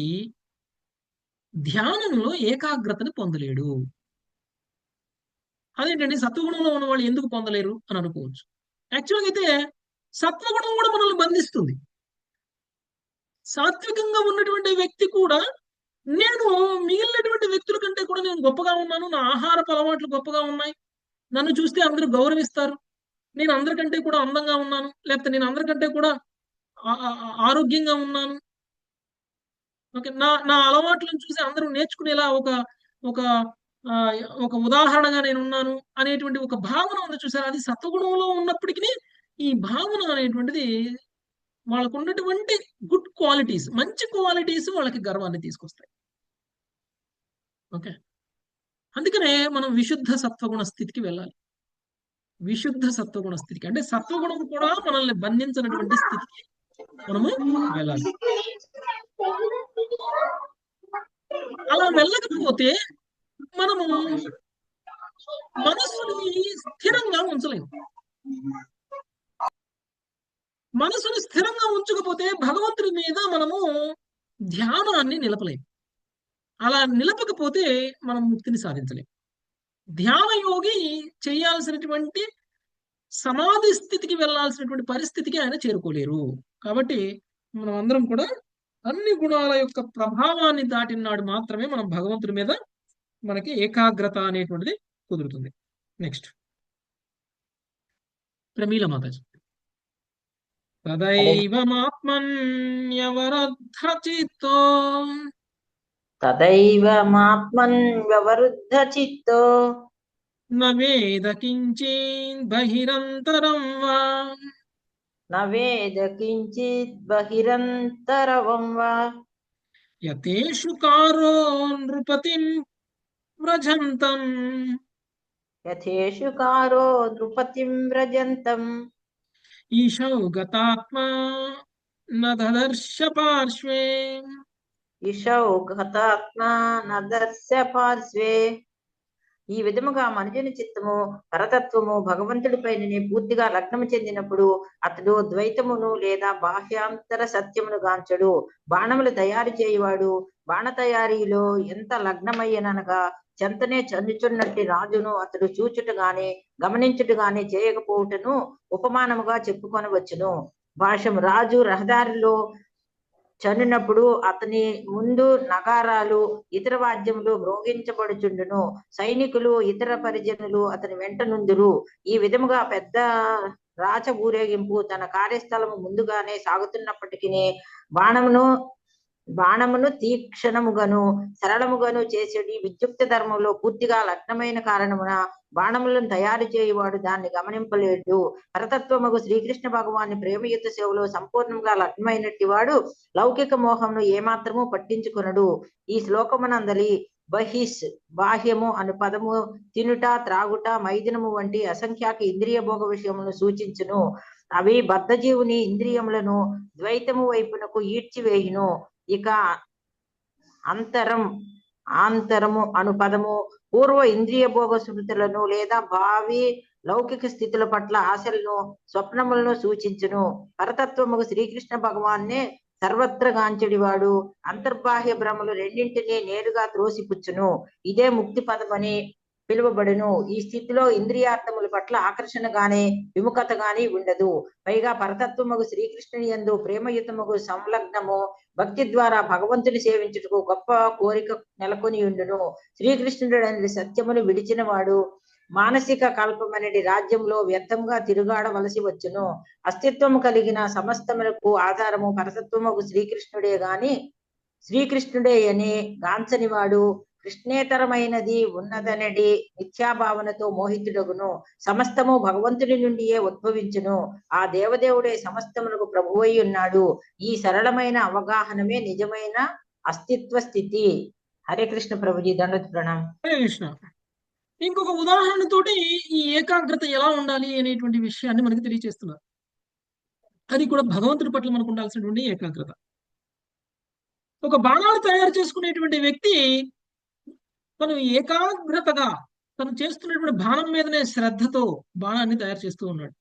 ధ్యానంలో ఏకాగ్రతని పొందలేడు. అదేంటండి సత్వగుణంలో ఉన్న వాళ్ళు ఎందుకు పొందలేరు అని అనుకోవచ్చు. యాక్చువల్గా అయితే సత్వగుణం కూడా మనల్ని బంధిస్తుంది. సాత్వికంగా ఉన్నటువంటి వ్యక్తి కూడా నేను మిగిలినటువంటి వ్యక్తుల కంటే కూడా నేను గొప్పగా ఉన్నాను, నా ఆహారపు అలవాట్లు గొప్పగా ఉన్నాయి, నన్ను చూస్తే అందరూ గౌరవిస్తారు, నేను అందరికంటే కూడా అందంగా ఉన్నాను, లేకపోతే నేను అందరికంటే కూడా ఆరోగ్యంగా ఉన్నాను, ఓకే, నా నా అలవాట్లను చూసి అందరూ నేర్చుకునేలా ఒక ఒక ఒక ఉదాహరణగా నేను ఉన్నాను అనేటువంటి ఒక భావన ఉంది చూసారు. అది సత్వగుణంలో ఉన్నప్పటికీ ఈ భావన అనేటువంటిది వాళ్ళకు ఉన్నటువంటి గుడ్ క్వాలిటీస్, మంచి క్వాలిటీస్ వాళ్ళకి గర్వాన్ని తీసుకొస్తాయి. ఓకే, అందుకనే మనం విశుద్ధ సత్వగుణ స్థితికి వెళ్ళాలి. విశుద్ధ సత్వగుణ స్థితికి అంటే సత్వగుణం కూడా మనల్ని బంధించినటువంటి స్థితికి మనము వెళ్ళాలి. అలా వెళ్ళకపోతే మనము మనస్సుని స్థిరంగా ఉంచలేము. మనసుని స్థిరంగా ఉంచకపోతే భగవంతుడి మీద మనము ధ్యానాన్ని నిలపలేము. అలా నిలపకపోతే మనం ముక్తిని సాధించలేము. ధ్యాన యోగి చేయాల్సినటువంటి సమాధి స్థితికి వెళ్ళాల్సినటువంటి పరిస్థితికి ఆయన చేరుకోలేరు. కాబట్టి మనం అందరం కూడా అన్ని గుణాల యొక్క ప్రభావాన్ని దాటినాడు మాత్రమే మనం భగవంతుడి మీద మనకి ఏకాగ్రత అనేటువంటిది కుదురుతుంది. నెక్స్ట్ ప్రమీల మాతాజీ. తదైవమాత్మన్యవరుద్ధచిత్తో తదైవమాత్మన్యవరుద్ధచిత్తో న వేద కించిత్ బహిరంతరం వా న వేద కించిత్ బహిరంతరవం వా యతేషు కారో నృపతిం వ్రజంతం యథేషు కారో నృపతిం వ్రజంతం ఈశౌ గతాత్మా న దదర్శ పార్శ్వే ఇషౌ గతాత్మా నదర్శ పార్శ్వే. ఈ విధముగా మనుజుని చిత్తము పరతత్వము భగవంతుడిపైననే పూర్తిగా లగ్నము చెందినప్పుడు అతడు ద్వైతమును లేదా బాహ్యాంతర సత్యమును గాంచడు. బాణములు తయారు చేయువాడు బాణ తయారీలో ఎంత లగ్నమయ్యనగా చెంతనే చందుచున్నట్టి రాజును అతడు చూచుట గాని గమనించుట గాని చేయకపోవటను ఉపమానముగా చెప్పుకొనవచ్చును. భాష్యం. రాజు రహదారిలో చనునప్పుడు అతని ముందు నగారాలు ఇతర వాద్యములు మ్రోగించబడుచుండును. సైనికులు ఇతర పరిజనులు అతని వెంట నుందురు. ఈ విధముగా పెద్ద రాచ ఊరేగింపు తన కార్యస్థలము ముందుగానే సాగుతున్నప్పటికీ బాణమును తీక్షణముగను సరళముగను చేసేది విద్యుక్త ధర్మంలో పూర్తిగా లగ్నమైన కారణమున బాణములను తయారు చేయువాడు దాన్ని గమనింపలేడు. పరతత్వముగు శ్రీకృష్ణ భగవాన్ని ప్రేమయుత సేవలో సంపూర్ణంగా లగ్నమైనట్టి వాడు లౌకిక మోహమును ఏమాత్రము పట్టించుకొనడు. ఈ శ్లోకమునందలి బహిస్ బాహ్యము అను పదము తినుట, త్రాగుట, మైదనము వంటి అసంఖ్యాక ఇంద్రియ భోగ విషయమును సూచించును. అవి బద్ధజీవుని ఇంద్రియములను ద్వైతము వైపునకు ఈడ్చివేయును. ఇక ఆంతరము అను పదము పూర్వ ఇంద్రియ భోగ స్మృతులను లేదా భావి లౌకిక స్థితుల పట్ల ఆశలను, స్వప్నములను సూచించును. పరతత్వముకు శ్రీకృష్ణ భగవాన్నే సర్వత్రగాంచెడివాడు అంతర్బాహ్య భ్రమలు రెండింటినీ నేరుగా త్రోసిపుచ్చును. ఇదే ముక్తి పదమని పిలువబడును. ఈ స్థితిలో ఇంద్రియార్థముల పట్ల ఆకర్షణ గాని విముఖత గాని ఉండదు. పైగా పరతత్వముగు శ్రీకృష్ణుని యందు ప్రేమయుతముగు సంలగ్నము భక్తి ద్వారా భగవంతుని సేవించుటకు గొప్ప కోరిక నెలకొని ఉండును. శ్రీకృష్ణుడు అనేది సత్యమును విడిచిన వాడు మానసిక కల్పమనడి రాజ్యంలో వ్యర్థంగా తిరుగాడవలసి వచ్చును. అస్తిత్వము కలిగిన సమస్తములకు ఆధారము పరతత్వముగు శ్రీకృష్ణుడే అని గాంచనివాడు కృష్ణేతరమైనది ఉన్నదనడి మిథ్యాభావనతో మోహితుడగును. సమస్తము భగవంతుడి నుండియే ఉద్భవించును. ఆ దేవదేవుడే సమస్తమునకు ప్రభువై ఉన్నాడు. ఈ సరళమైన అవగాహనమే నిజమైన అస్తిత్వ స్థితి. హరే కృష్ణ ప్రభుజీ, దండోత్ ప్రణాం. హరే కృష్ణ. ఇంకొక ఉదాహరణతోటి ఈ ఏకాగ్రత ఎలా ఉండాలి అనేటువంటి విషయాన్ని మనకి తెలియజేస్తున్నారు. అది కూడా భగవంతుడి పట్ల మనకు ఉండాల్సినటువంటి ఏకాగ్రత. ఒక బాణాలు తయారు చేసుకునేటువంటి వ్యక్తి తను ఏకాగ్రతగా తను చేస్తున్నటువంటి బాణం మీదనే శ్రద్ధతో బాణాన్ని తయారు చేస్తూ ఉన్నాడు.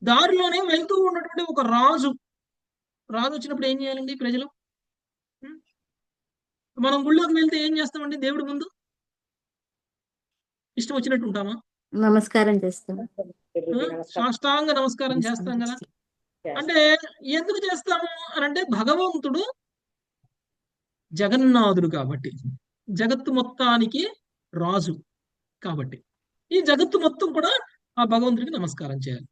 దారిలోనే వెళ్తూ ఉన్నటువంటి ఒక రాజు వచ్చినప్పుడు ఏం చేయాలండి ప్రజలు? మనం గుళ్ళోకి వెళ్తే ఏం చేస్తామండి? దేవుడి ముందు ఇష్టం వచ్చినట్టు ఉంటామా? నమస్కారం చేస్తాం. సాష్టాంగ నమస్కారం చేస్తాం కదా. అంటే ఎందుకు చేస్తాము అని అంటే భగవంతుడు జగన్నాథుడు కాబట్టి, జగత్తు మొత్తానికి రాజు కాబట్టి ఈ జగత్తు మొత్తం కూడా ఆ భగవంతుడికి నమస్కారం చేయాలి.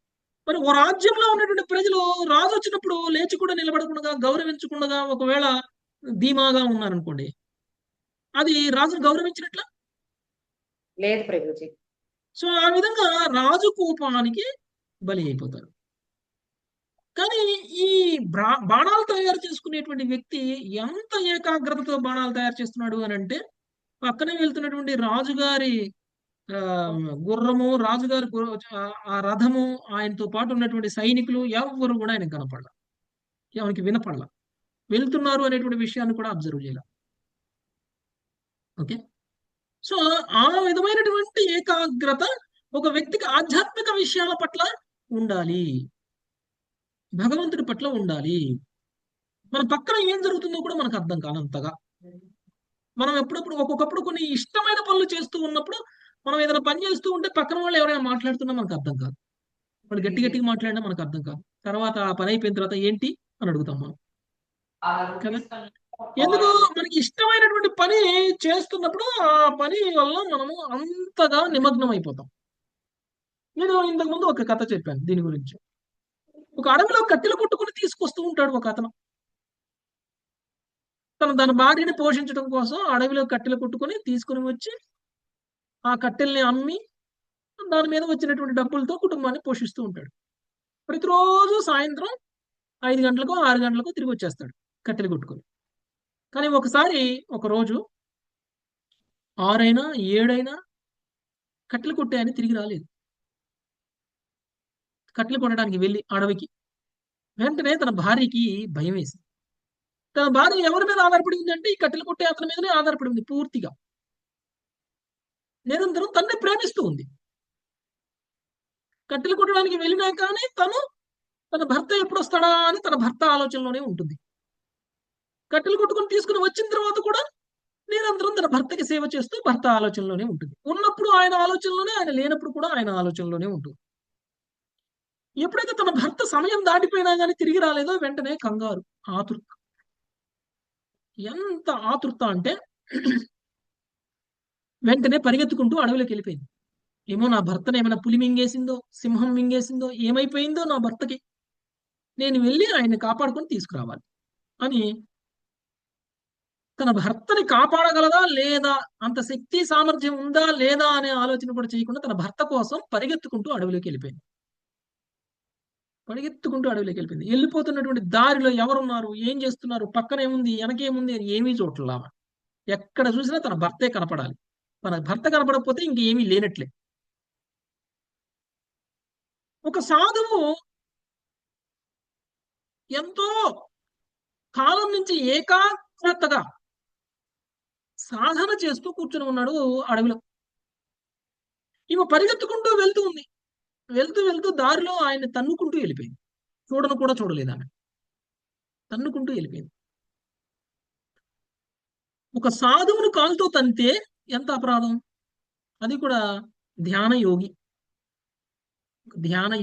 మరి ఓ రాజ్యంలో ఉన్నటువంటి ప్రజలు రాజు వచ్చినప్పుడు లేచి కూడా నిలబడకుండా, గౌరవించకుండా ఒకవేళ ధీమాగా ఉన్నారనుకోండి, అది రాజును గౌరవించినట్ల లేదు ప్రభుజీ. సో ఆ విధంగా రాజు కోపానికి బలి అయిపోతారు. కానీ ఈ బాణాలు తయారు చేసుకునేటువంటి వ్యక్తి ఎంత ఏకాగ్రతతో బాణాలు తయారు చేస్తున్నాడు అని అంటే, పక్కనే వెళ్తున్నటువంటి రాజుగారి గుర్రము, రాజుగారి ఆ రథము, ఆయనతో పాటు ఉన్నటువంటి సైనికులు ఎవరు కూడా ఆయనకు కనపడాల, ఎవరికి వినపడాల, వెళ్తున్నారు అనేటువంటి విషయాన్ని కూడా అబ్జర్వ్ చేయాలి. ఓకే, సో ఆ విధమైనటువంటి ఏకాగ్రత ఒక వ్యక్తికి ఆధ్యాత్మిక విషయాల పట్ల ఉండాలి, భగవంతుడి పట్ల ఉండాలి. మన పక్కన ఏం జరుగుతుందో కూడా మనకు అర్థం కానంతగా మనం ఎప్పుడప్పుడు ఒక్కొక్కప్పుడు కొన్ని ఇష్టమైన పనులు చేస్తూ ఉన్నప్పుడు మనం ఏదైనా పని చేస్తూ ఉంటే పక్కన వాళ్ళు ఎవరైనా మాట్లాడుతున్నా మనకు అర్థం కాదు, వాళ్ళు గట్టిగా మాట్లాడినా మనకు అర్థం కాదు. తర్వాత ఆ పని అయిపోయిన తర్వాత ఏంటి అని అడుగుతాం మనం కదా. ఎందుకు? మనకి ఇష్టమైనటువంటి పని చేస్తున్నప్పుడు ఆ పని వల్ల మనము అంతగా నిమగ్నం అయిపోతాం. నేను ఇంతకు ముందు ఒక కథ చెప్పాను దీని గురించి. ఒక అడవిలో కట్టెలు కొట్టుకుని తీసుకొస్తూ ఉంటాడు ఒక అతను. తన భార్యని పోషించడం కోసం అడవిలో కట్టెలు కొట్టుకుని తీసుకుని వచ్చి ఆ కట్టెల్ని అమ్మి దాని మీద వచ్చినటువంటి డబ్బులతో కుటుంబాన్ని పోషిస్తూ ఉంటాడు. ప్రతిరోజు సాయంత్రం 5 గంటలకో 6 గంటలకో తిరిగి వచ్చేస్తాడు కట్టెలు కొట్టుకొని. కానీ ఒక రోజు 6 అయినా 7 అయినా కట్టెలు కొట్టే అని తిరిగి రాలేదు. కట్టెలు కొట్టడానికి వెళ్ళి అడవికి వెంటనే తన భార్యకి భయం వేసింది. తన భార్య ఎవరి మీద ఆధారపడి ఉంది అంటే ఈ కట్టెలు కొట్టే అతని మీదనే ఆధారపడి ఉంది పూర్తిగా. నిరంతరం తన్నే ప్రేమిస్తూ ఉంది. కట్టెలు కొట్టడానికి వెళ్ళినా కానీ తన భర్త ఎప్పుడు వస్తాడా అని తన భర్త ఆలోచనలోనే ఉంటుంది. కట్టెలు కొట్టుకుని తీసుకుని వచ్చిన తర్వాత కూడా నిరంతరం తన భర్తకి సేవ చేస్తూ భర్త ఆలోచనలోనే ఉంటుంది. ఉన్నప్పుడు ఆయన ఆలోచనలోనే, ఆయన లేనప్పుడు కూడా ఆయన ఆలోచనలోనే ఉంటుంది. ఎప్పుడైతే తన భర్త సమయం దాటిపోయినా కానీ తిరిగి రాలేదో వెంటనే కంగారు, ఆతృత. ఎంత ఆతృత అంటే వెంటనే పరిగెత్తుకుంటూ అడవిలోకి వెళ్ళిపోయింది. ఏమో నా భర్తను ఏమైనా పులి మింగేసిందో, సింహం మింగేసిందో, ఏమైపోయిందో నా భర్తకి, నేను వెళ్ళి ఆయన్ని కాపాడుకొని తీసుకురావాలి అని తన భర్తని కాపాడగలదా లేదా, అంత శక్తి సామర్థ్యం ఉందా లేదా అనే ఆలోచన కూడా చేయకుండా తన భర్త కోసం పరిగెత్తుకుంటూ అడవిలోకి వెళ్ళిపోయింది. వెళ్ళిపోతున్నటువంటి దారిలో ఎవరున్నారు, ఏం చేస్తున్నారు, పక్కన ఏముంది, వెనకేముంది అని ఏమీ చూడట్లా. ఎక్కడ చూసినా తన భర్తే కనపడాలి. తన భర్త కనపడకపోతే ఇంకేమీ లేనట్లే. ఒక సాధువు ఎంతో కాలం నుంచి ఏకాగ్రతగా సాధన చేస్తూ కూర్చుని ఉన్నాడు అడవిలో. ఈమె పరిగెత్తుకుంటూ వెళ్తూ ఉంది. వెళ్తూ దారిలో ఆయన్ని తన్నుకుంటూ వెళ్ళిపోయింది. చూడను కూడా చూడలేదు ఆమె. తన్నుకుంటూ వెళ్ళిపోయింది. ఒక సాధువును కాలుతో తంతే ఎంత అపరాధం. అది కూడా ధ్యాన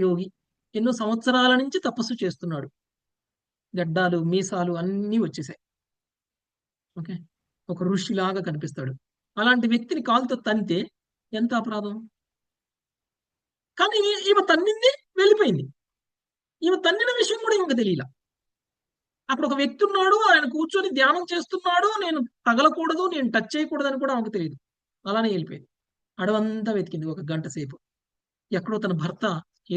యోగి. ఎన్నో సంవత్సరాల నుంచి తపస్సు చేస్తున్నాడు. గడ్డాలు, మీసాలు అన్నీ వచ్చేసాయి. ఓకే, ఒక ఋషిలాగా కనిపిస్తాడు. అలాంటి వ్యక్తిని కాలుతో తంతే ఎంత అపరాధం. కానీ ఈమె తన్నింది, వెళ్ళిపోయింది. ఈమె తన్నిన విషయం కూడా ఈమెకు తెలియలా. అక్కడ ఒక వ్యక్తి ఉన్నాడు, ఆయన కూర్చొని ధ్యానం చేస్తున్నాడు, నేను తగలకూడదు, నేను టచ్ చేయకూడదు అని కూడా ఆమెకు తెలియదు. అలానే వెళ్ళిపోయింది. అడవంతా వెతికింది ఒక గంట సేపు. ఎక్కడో తన భర్త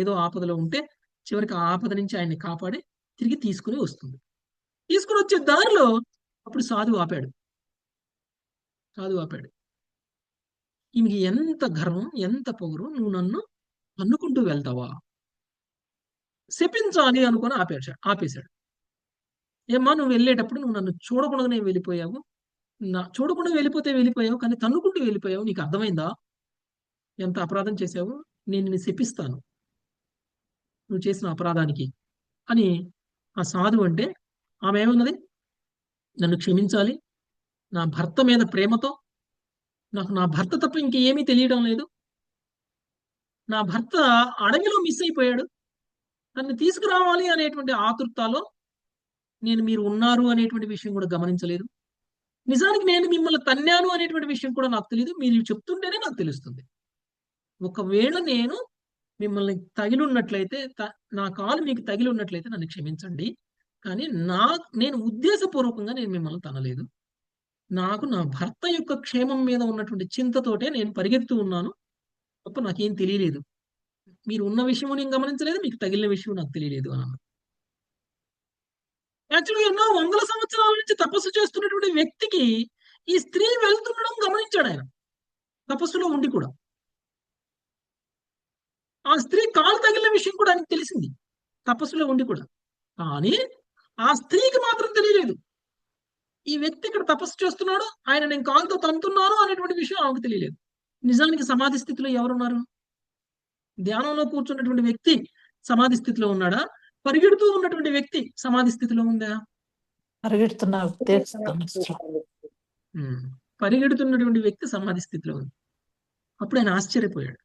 ఏదో ఆపదలో ఉంటే చివరికి ఆ ఆపద నుంచి ఆయన్ని కాపాడి తిరిగి తీసుకుని వస్తుంది. తీసుకుని వచ్చే దారిలో అప్పుడు సాధువు ఆపాడు. ఈమెకి ఎంత గర్వం, ఎంత పొగరు, నువ్వు నన్ను తన్నుకుంటూ వెళ్తావా, శపించాలి అనుకొని ఆపేశాడు. ఏమ్మా, నువ్వు వెళ్ళేటప్పుడు నువ్వు నన్ను చూడకుండానే వెళ్ళిపోయావు, చూడకుండా వెళ్ళిపోయావు, కానీ తన్నుకుంటూ వెళ్ళిపోయావు, నీకు అర్థమైందా, ఎంత అపరాధం చేశావు, నేను నిన్ను శపిస్తాను నువ్వు చేసిన అపరాధానికి అని ఆ సాధువు అంటే, ఆమె ఏమన్నది, నన్ను క్షమించాలి, నా భర్త మీద ప్రేమతో, నాకు నా భర్త తప్ప ఇంకేమీ తెలియడం లేదు, నా భర్త అడవిలో మిస్ అయిపోయాడు, నన్ను తీసుకురావాలి అనేటువంటి ఆతృతలో నేను మీరు ఉన్నారు అనేటువంటి విషయం కూడా గమనించలేదు, నిజానికి నేను మిమ్మల్ని తన్నాను అనేటువంటి విషయం కూడా నాకు తెలియదు, మీరు చెప్తుంటేనే నాకు తెలుస్తుంది. ఒకవేళ నేను మిమ్మల్ని తగిలి ఉన్నట్లయితే, నా కాలు మీకు తగిలి ఉన్నట్లయితే నన్ను క్షమించండి, కానీ నేను ఉద్దేశపూర్వకంగా నేను మిమ్మల్ని తనలేదు. నాకు నా భర్త యొక్క క్షేమం మీద ఉన్నటువంటి చింతతోటే నేను పరిగెత్తు ఉన్నాను తప్ప నాకేం తెలియలేదు. మీరు ఉన్న విషయం నేను గమనించలేదు, మీకు తగిలిన విషయం నాకు తెలియలేదు అన్నాను. యాక్చువల్గా ఎన్నో వందల సంవత్సరాల నుంచి తపస్సు చేస్తున్నటువంటి వ్యక్తికి ఈ స్త్రీ వెళ్తుండడం గమనించాడు ఆయన, తపస్సులో ఉండి కూడా. ఆ స్త్రీ కాలు తగిలిన విషయం కూడా ఆయనకు తెలిసింది, తపస్సులో ఉండి కూడా. కానీ ఆ స్త్రీకి మాత్రం తెలియలేదు, ఈ వ్యక్తి ఇక్కడ తపస్సు చేస్తున్నాడు, ఆయన నేను కాలుతో తంతున్నాను అనేటువంటి విషయం ఆమెకు తెలియలేదు. నిజానికి సమాధి స్థితిలో ఎవరున్నారు? ధ్యానంలో కూర్చున్నటువంటి వ్యక్తి సమాధి స్థితిలో ఉన్నాడా? పరిగెడుతూ ఉన్నటువంటి వ్యక్తి సమాధి స్థితిలో ఉందా? పరిగెడుతున్నటువంటి వ్యక్తి సమాధి స్థితిలో ఉంది. అప్పుడు ఆయన ఆశ్చర్యపోయాడు,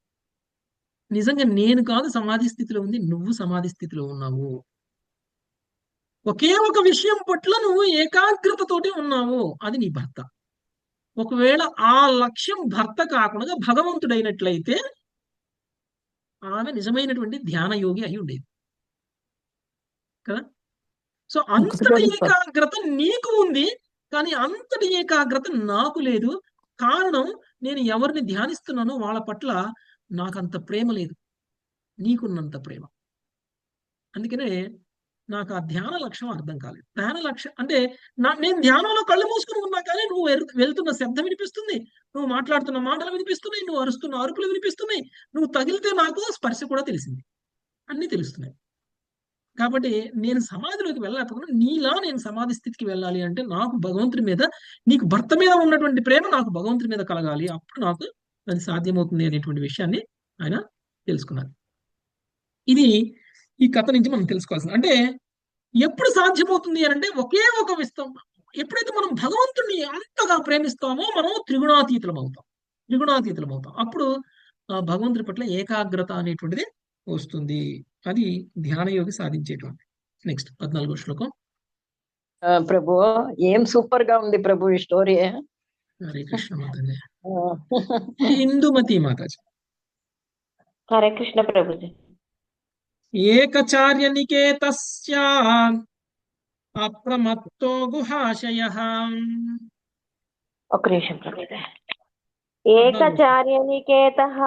నిజంగా నేను కాదు సమాధి స్థితిలో ఉంది, నువ్వు సమాధి స్థితిలో ఉన్నావు. ఒకే ఒక విషయం పట్ల నువ్వు ఏకాగ్రతతోటి ఉన్నావు, అది నీ భర్త. ఒకవేళ ఆ లక్ష్యం భర్త కాకుండా భగవంతుడైనట్లయితే ఆమె నిజమైనటువంటి ధ్యాన యోగి అయి ఉండేది కదా. సో అంతటి ఏకాగ్రత నీకు ఉంది, కానీ అంతటి ఏకాగ్రత నాకు లేదు. కారణం, నేను ఎవరిని ధ్యానిస్తున్నానో వాళ్ళ పట్ల నాకంత ప్రేమ లేదు, నీకున్నంత ప్రేమ. అందుకనే నాకు ఆ ధ్యాన లక్ష్యం అర్థం కాలేదు. ధ్యాన లక్ష్యం అంటే నేను ధ్యానంలో కళ్ళు మూసుకుని ఉన్నా కానీ నువ్వు వెళ్తున్న శబ్దం వినిపిస్తుంది, నువ్వు మాట్లాడుతున్న మాటలు వినిపిస్తున్నాయి, నువ్వు అరుస్తున్న అరుపులు వినిపిస్తున్నాయి, నువ్వు తగిలితే నాకు స్పర్శ కూడా తెలిసింది, అన్నీ తెలుస్తున్నాయి. కాబట్టి నేను సమాధిలోకి వెళ్ళకపోతే నీలా నేను సమాధి స్థితికి వెళ్ళాలి అంటే నాకు భగవంతుడి మీద, నీకు భర్త మీద ఉన్నటువంటి ప్రేమ నాకు భగవంతుడి మీద కలగాలి, అప్పుడు నాకు అది సాధ్యమవుతుంది అనేటువంటి విషయాన్ని ఆయన తెలుసుకున్నారు. ఇది ఈ కథ నుంచి మనం తెలుసుకోవాల్సింది. అంటే ఎప్పుడు సాధ్యమవుతుంది అని అంటే, ఒకే ఒక ఎప్పుడైతే మనం భగవంతుడిని అంతగా ప్రేమిస్తామో మనం త్రిగుణాతీతులం అవుతాం. అప్పుడు భగవంతుడి పట్ల ఏకాగ్రత అనేటువంటిది వస్తుంది. అది ధ్యానయోగి సాధించేటువంటి. నెక్స్ట్ 14వ శ్లోకం. ప్రభు, ఏం సూపర్ గా ఉంది ప్రభు ఈ స్టోరీ. హరే కృష్ణ మాతాజీ. ఇందుమతి మాతాజీ. హరే కృష్ణ ప్రభుజీ. ఏకచార్య నికేతస్య అప్రమత్తో గుహాశయః. ఒక నిమిషం ప్రభుజీ. ఏకచార్య నికేతః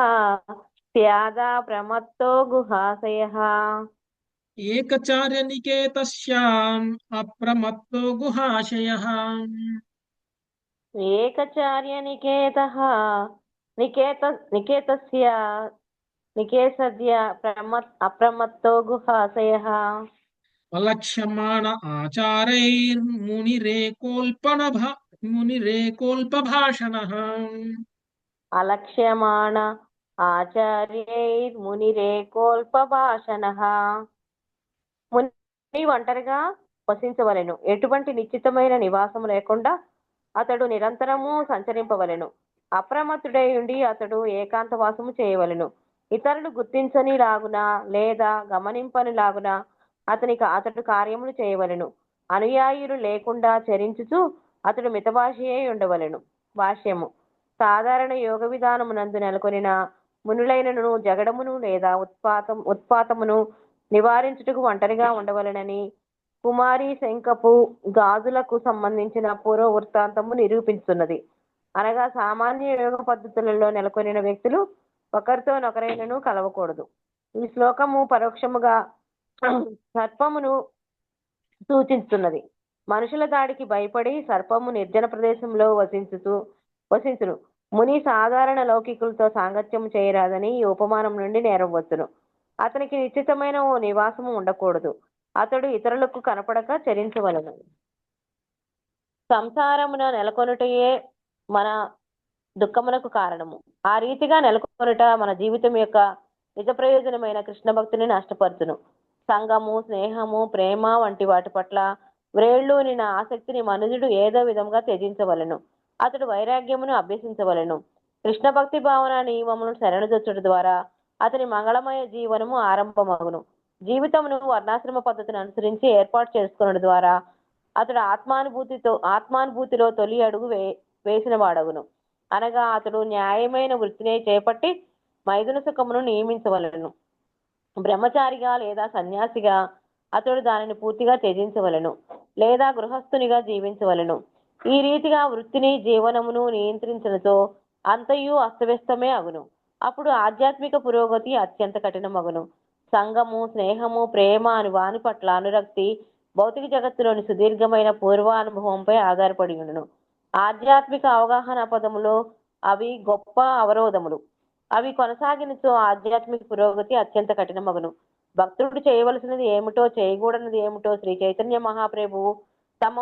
స్యాదా ప్రమత్తో గుహాశయః. ఏకచార్య నికేతస్య అప్రమత్తో గుహాశయః. ఏకచార్య నికేతః నికేతస్య నికేతస్య అప్రమత్తో గుహాశయః. అలక్ష్యమాణ మునిరేకోల్పభాషణః. అలక్ష్యమాణ ఆచార్యైర్మునిరేకోల్పభాషణః. ముని ఒంటరిగా వసించవలెను, ఎటువంటి నిశ్చితమైన నివాసం లేకుండా అతడు నిరంతరము సంచరింపవలెను. అప్రమత్తుడై ఉండి అతడు ఏకాంతవాసము చేయవలెను. ఇతరులు గుర్తించని లాగున లేదా గమనింపని లాగున అతడు కార్యములు చేయవలెను. అనుయాయులు లేకుండా చరించుచు అతడు మితభాషయై ఉండవలెను. భాష్యము: సాధారణ యోగ విధానమునందు నెలకొనిన మునులైనను జగడమును లేదా ఉత్పాతమును నివారించుటకు ఒంటరిగా ఉండవలెనని కుమారి శంఖపు గాజులకు సంబంధించిన పూర్వ వృత్తాంతము నిరూపిస్తున్నది. అనగా సామాన్య యోగ పద్ధతులలో నెలకొనిన వ్యక్తులు ఒకరితో నొకరైనను కలవకూడదు. ఈ శ్లోకము పరోక్షముగా సర్పమును సూచిస్తున్నది. మనుషుల దాడికి భయపడి సర్పము నిర్జన ప్రదేశంలో వసించును. ముని సాధారణ లౌకికులతో సాంగత్యం చేయరాదని ఈ ఉపమానం నుండి నేరవచ్చును. అతనికి నిశ్చితమైన ఓ నివాసము ఉండకూడదు. అతడు ఇతరులకు కనపడక చరించవలెను. సంసారమున నెలకొనుటయే మన దుఃఖమునకు కారణము. ఆ రీతిగా నెలకొనుట మన జీవితం యొక్క నిజ ప్రయోజనమైన కృష్ణ భక్తిని నష్టపరుచును. సంగము, స్నేహము, ప్రేమ వంటి వాటి పట్ల వ్రేళ్ళూనిన ఆసక్తిని మనుజుడు ఏదో విధంగా త్యజించవలెను. అతడు వైరాగ్యమును అభ్యసించవలెను. కృష్ణ భక్తి భావన నియమమును శరణుజొచ్చుట ద్వారా అతని మంగళమయ జీవనము ఆరంభమగును. జీవితమును వర్ణాశ్రమ పద్ధతిని అనుసరించి ఏర్పాటు చేసుకున్న ద్వారా అతడు ఆత్మానుభూతిలో తొలి అడుగు వేసిన వాడగును. అనగా అతడు న్యాయమైన వృత్తిని చేపట్టి మైదున సుఖమును నియమించవలెను. బ్రహ్మచారిగా లేదా సన్యాసిగా అతడు దానిని పూర్తిగా త్యజించవలెను, లేదా గృహస్థునిగా జీవించవలెను. ఈ రీతిగా వృత్తిని జీవనమును నియంత్రించడంతో అంతయు అస్తవ్యస్తమే అగును. అప్పుడు ఆధ్యాత్మిక పురోగతి అత్యంత కఠినమగును. సంగము, స్నేహము, ప్రేమ అని వాని పట్ల అనురక్తి భౌతిక జగత్తులోని సుదీర్ఘమైన పూర్వానుభవంపై ఆధారపడి ఉండును. ఆధ్యాత్మిక అవగాహన పదములో అవి గొప్ప అవరోధములు. అవి కొనసాగినచో ఆధ్యాత్మిక పురోగతి అత్యంత కఠినమగును. భక్తుడు చేయవలసినది ఏమిటో, చేయకూడనిది ఏమిటో శ్రీ చైతన్య మహాప్రభువు తమ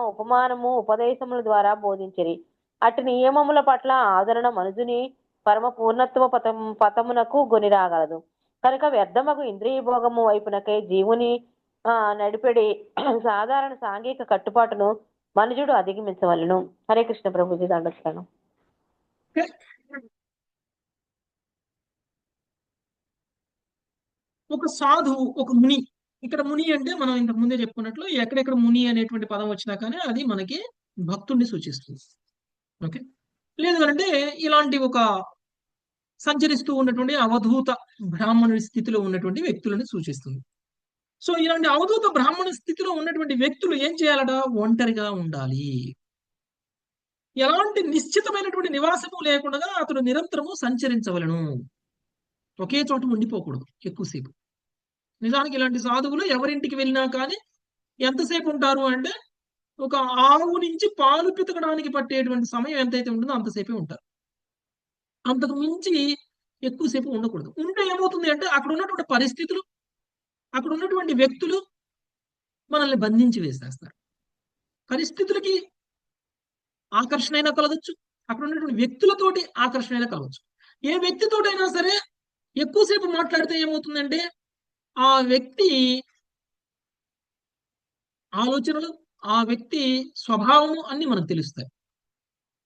ఉపదేశముల ద్వారా బోధించిరి. అటు నియమముల పట్ల ఆదరణ మనుజుని పరమ పూర్ణత్వ పతమునకు గొనిరాగలదు. కనుక వ్యర్థమగు ఇంద్రియ భోగము వైపునకై జీవుని నడిపెడి సాధారణ సాంఘిక కట్టుబాటును మనుజుడు అధిగమించవలను. హరే కృష్ణ ప్రభుజీ. దండస్తాను. ఒక సాధువు, ఒక ముని. ఇక్కడ ముని అంటే మనం ఇంతకు ముందే చెప్పుకున్నట్లు ఎక్కడెక్కడ ముని అనేటువంటి పదం వచ్చినా కానీ అది మనకి భక్తుడిని సూచిస్తుంది. ఓకే, లేదు అంటే ఇలాంటి ఒక సంచరిస్తూ ఉన్నటువంటి అవధూత బ్రాహ్మణుడి స్థితిలో ఉన్నటువంటి వ్యక్తులను సూచిస్తుంది. సో ఇలాంటి అవధూత బ్రాహ్మణ స్థితిలో ఉన్నటువంటి వ్యక్తులు ఏం చేయాలట? ఒంటరిగా ఉండాలి. ఎలాంటి నిశ్చితమైనటువంటి నివాసము లేకుండా అతడు నిరంతరము సంచరించవలను. ఒకే చోట ఉండిపోకూడదు ఎక్కువసేపు. నిజానికి ఇలాంటి సాధువులు ఎవరింటికి వెళ్ళినా కానీ ఎంతసేపు ఉంటారు అంటే ఒక ఆవు నుంచి పాలు పితకడానికి పట్టేటువంటి సమయం ఎంతైతే ఉంటుందో అంతసేపే ఉంటారు. అంతకు మించి ఎక్కువసేపు ఉండకూడదు. ఉంటే ఏమవుతుంది అంటే అక్కడ ఉన్నటువంటి పరిస్థితులు, అక్కడ ఉన్నటువంటి వ్యక్తులు మనల్ని బంధించి వేసేస్తారు. పరిస్థితులకి ఆకర్షణ అయినా కలగచ్చు, అక్కడ ఉన్నటువంటి వ్యక్తులతోటి ఆకర్షణ అయినా కలగచ్చు. ఏ వ్యక్తితోటైనా సరే ఎక్కువసేపు మాట్లాడితే ఏమవుతుందంటే ఆ వ్యక్తి ఆలోచనలు, ఆ వ్యక్తి స్వభావము అన్ని మనకు తెలుస్తాయి.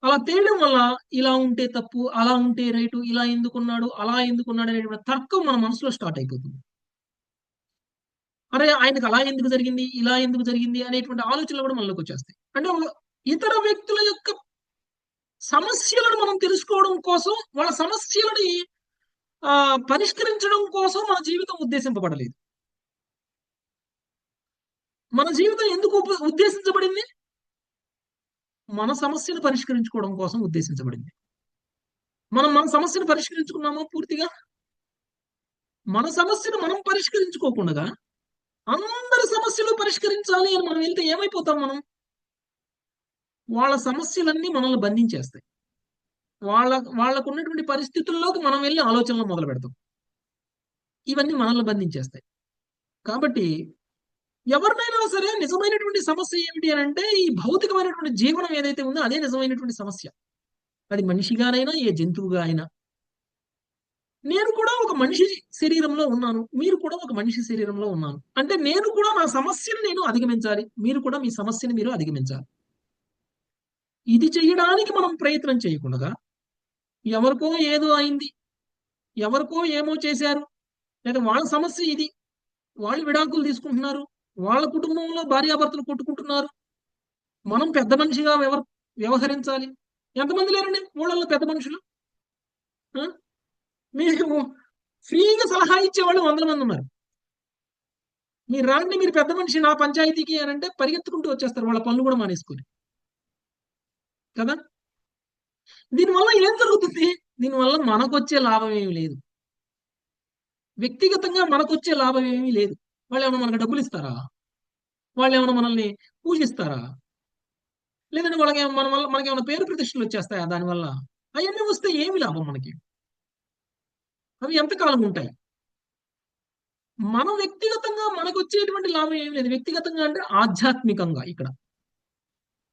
అలా తేయడం వల్ల ఇలా ఉంటే తప్పు, అలా ఉంటే రైటు, ఇలా ఎందుకున్నాడు, అలా ఎందుకున్నాడు అనేటువంటి తర్కం మన మనసులో స్టార్ట్ అయిపోతుంది. అరే ఆయనకు అలా ఎందుకు జరిగింది, ఇలా ఎందుకు జరిగింది అనేటువంటి ఆలోచనలు కూడా మనలోకి వచ్చేస్తాయి. అంటే ఇతర వ్యక్తుల యొక్క సమస్యలను మనం తెలుసుకోవడం కోసం వాళ్ళ సమస్యలని పరిష్కరించడం కోసం మన జీవితం ఉద్దేశింపబడలేదు. మన జీవితం ఎందుకు ఉద్దేశించబడింది? మన సమస్యను పరిష్కరించుకోవడం కోసం ఉద్దేశించబడింది. మనం మన సమస్యను పరిష్కరించుకున్నామో పూర్తిగా? మన సమస్యను మనం పరిష్కరించుకోకుండా అందరి సమస్యలు పరిష్కరించాలి అని మనం వెళ్తే ఏమైపోతాం? వాళ్ళ సమస్యలన్నీ మనల్ని బంధించేస్తాయి. వాళ్ళకు ఉన్నటువంటి పరిస్థితుల్లోకి మనం వెళ్ళి ఆలోచనలు మొదలు పెడతాం. ఇవన్నీ మనల్ని బంధించేస్తాయి. కాబట్టి ఎవరినైనా సరే నిజమైనటువంటి సమస్య ఏమిటి అని అంటే, ఈ భౌతికమైనటువంటి జీవనం ఏదైతే ఉందో అదే నిజమైనటువంటి సమస్య. అది మనిషిగానైనా ఏ జంతువుగా అయినా. నేను కూడా ఒక మనిషి శరీరంలో ఉన్నాను, మీరు కూడా ఒక మనిషి శరీరంలో ఉన్నాను. అంటే నేను కూడా నా సమస్యను నేను అధిగమించాలి, మీరు కూడా మీ సమస్యను మీరు అధిగమించాలి. ఇది చేయడానికి మనం ప్రయత్నం చేయకుండా ఎవరికో ఏదో అయింది, ఎవరికో ఏమో చేశారు, లేదా వాళ్ళ సమస్య ఇది, వాళ్ళు విడాకులు తీసుకుంటున్నారు, వాళ్ళ కుటుంబంలో భార్యాభర్తలు కొట్టుకుంటున్నారు, మనం పెద్ద మనిషిగా వ్యవహరించాలి. ఎంతమంది లేరండి ఊళ్ళల్లో పెద్ద మనుషులు? మీరు ఫ్రీగా సలహా ఇచ్చేవాళ్ళు 100 మంది ఉన్నారు. మీరు రాండి, మీరు పెద్ద మనిషి నా పంచాయతీకి అని అంటే పరిగెత్తుకుంటూ వచ్చేస్తారు, వాళ్ళ పనులు కూడా మానేసుకొని కదా. దీనివల్ల ఏం జరుగుతుంది? దీనివల్ల మనకొచ్చే లాభం ఏమీ లేదు. వ్యక్తిగతంగా మనకొచ్చే లాభం ఏమీ లేదు. వాళ్ళు ఏమైనా మనకు డబ్బులు ఇస్తారా? వాళ్ళు ఏమైనా మనల్ని పూజిస్తారా? లేదంటే మనకి ఏమైనా పేరు ప్రతిష్టలు వచ్చేస్తాయా దానివల్ల? అవన్నీ వస్తే ఏమి లాభం మనకి? అవి ఎంతకాలం ఉంటాయి? మనం వ్యక్తిగతంగా మనకు వచ్చేటువంటి లాభం ఏమి లేదు. వ్యక్తిగతంగా అంటే ఆధ్యాత్మికంగా, ఇక్కడ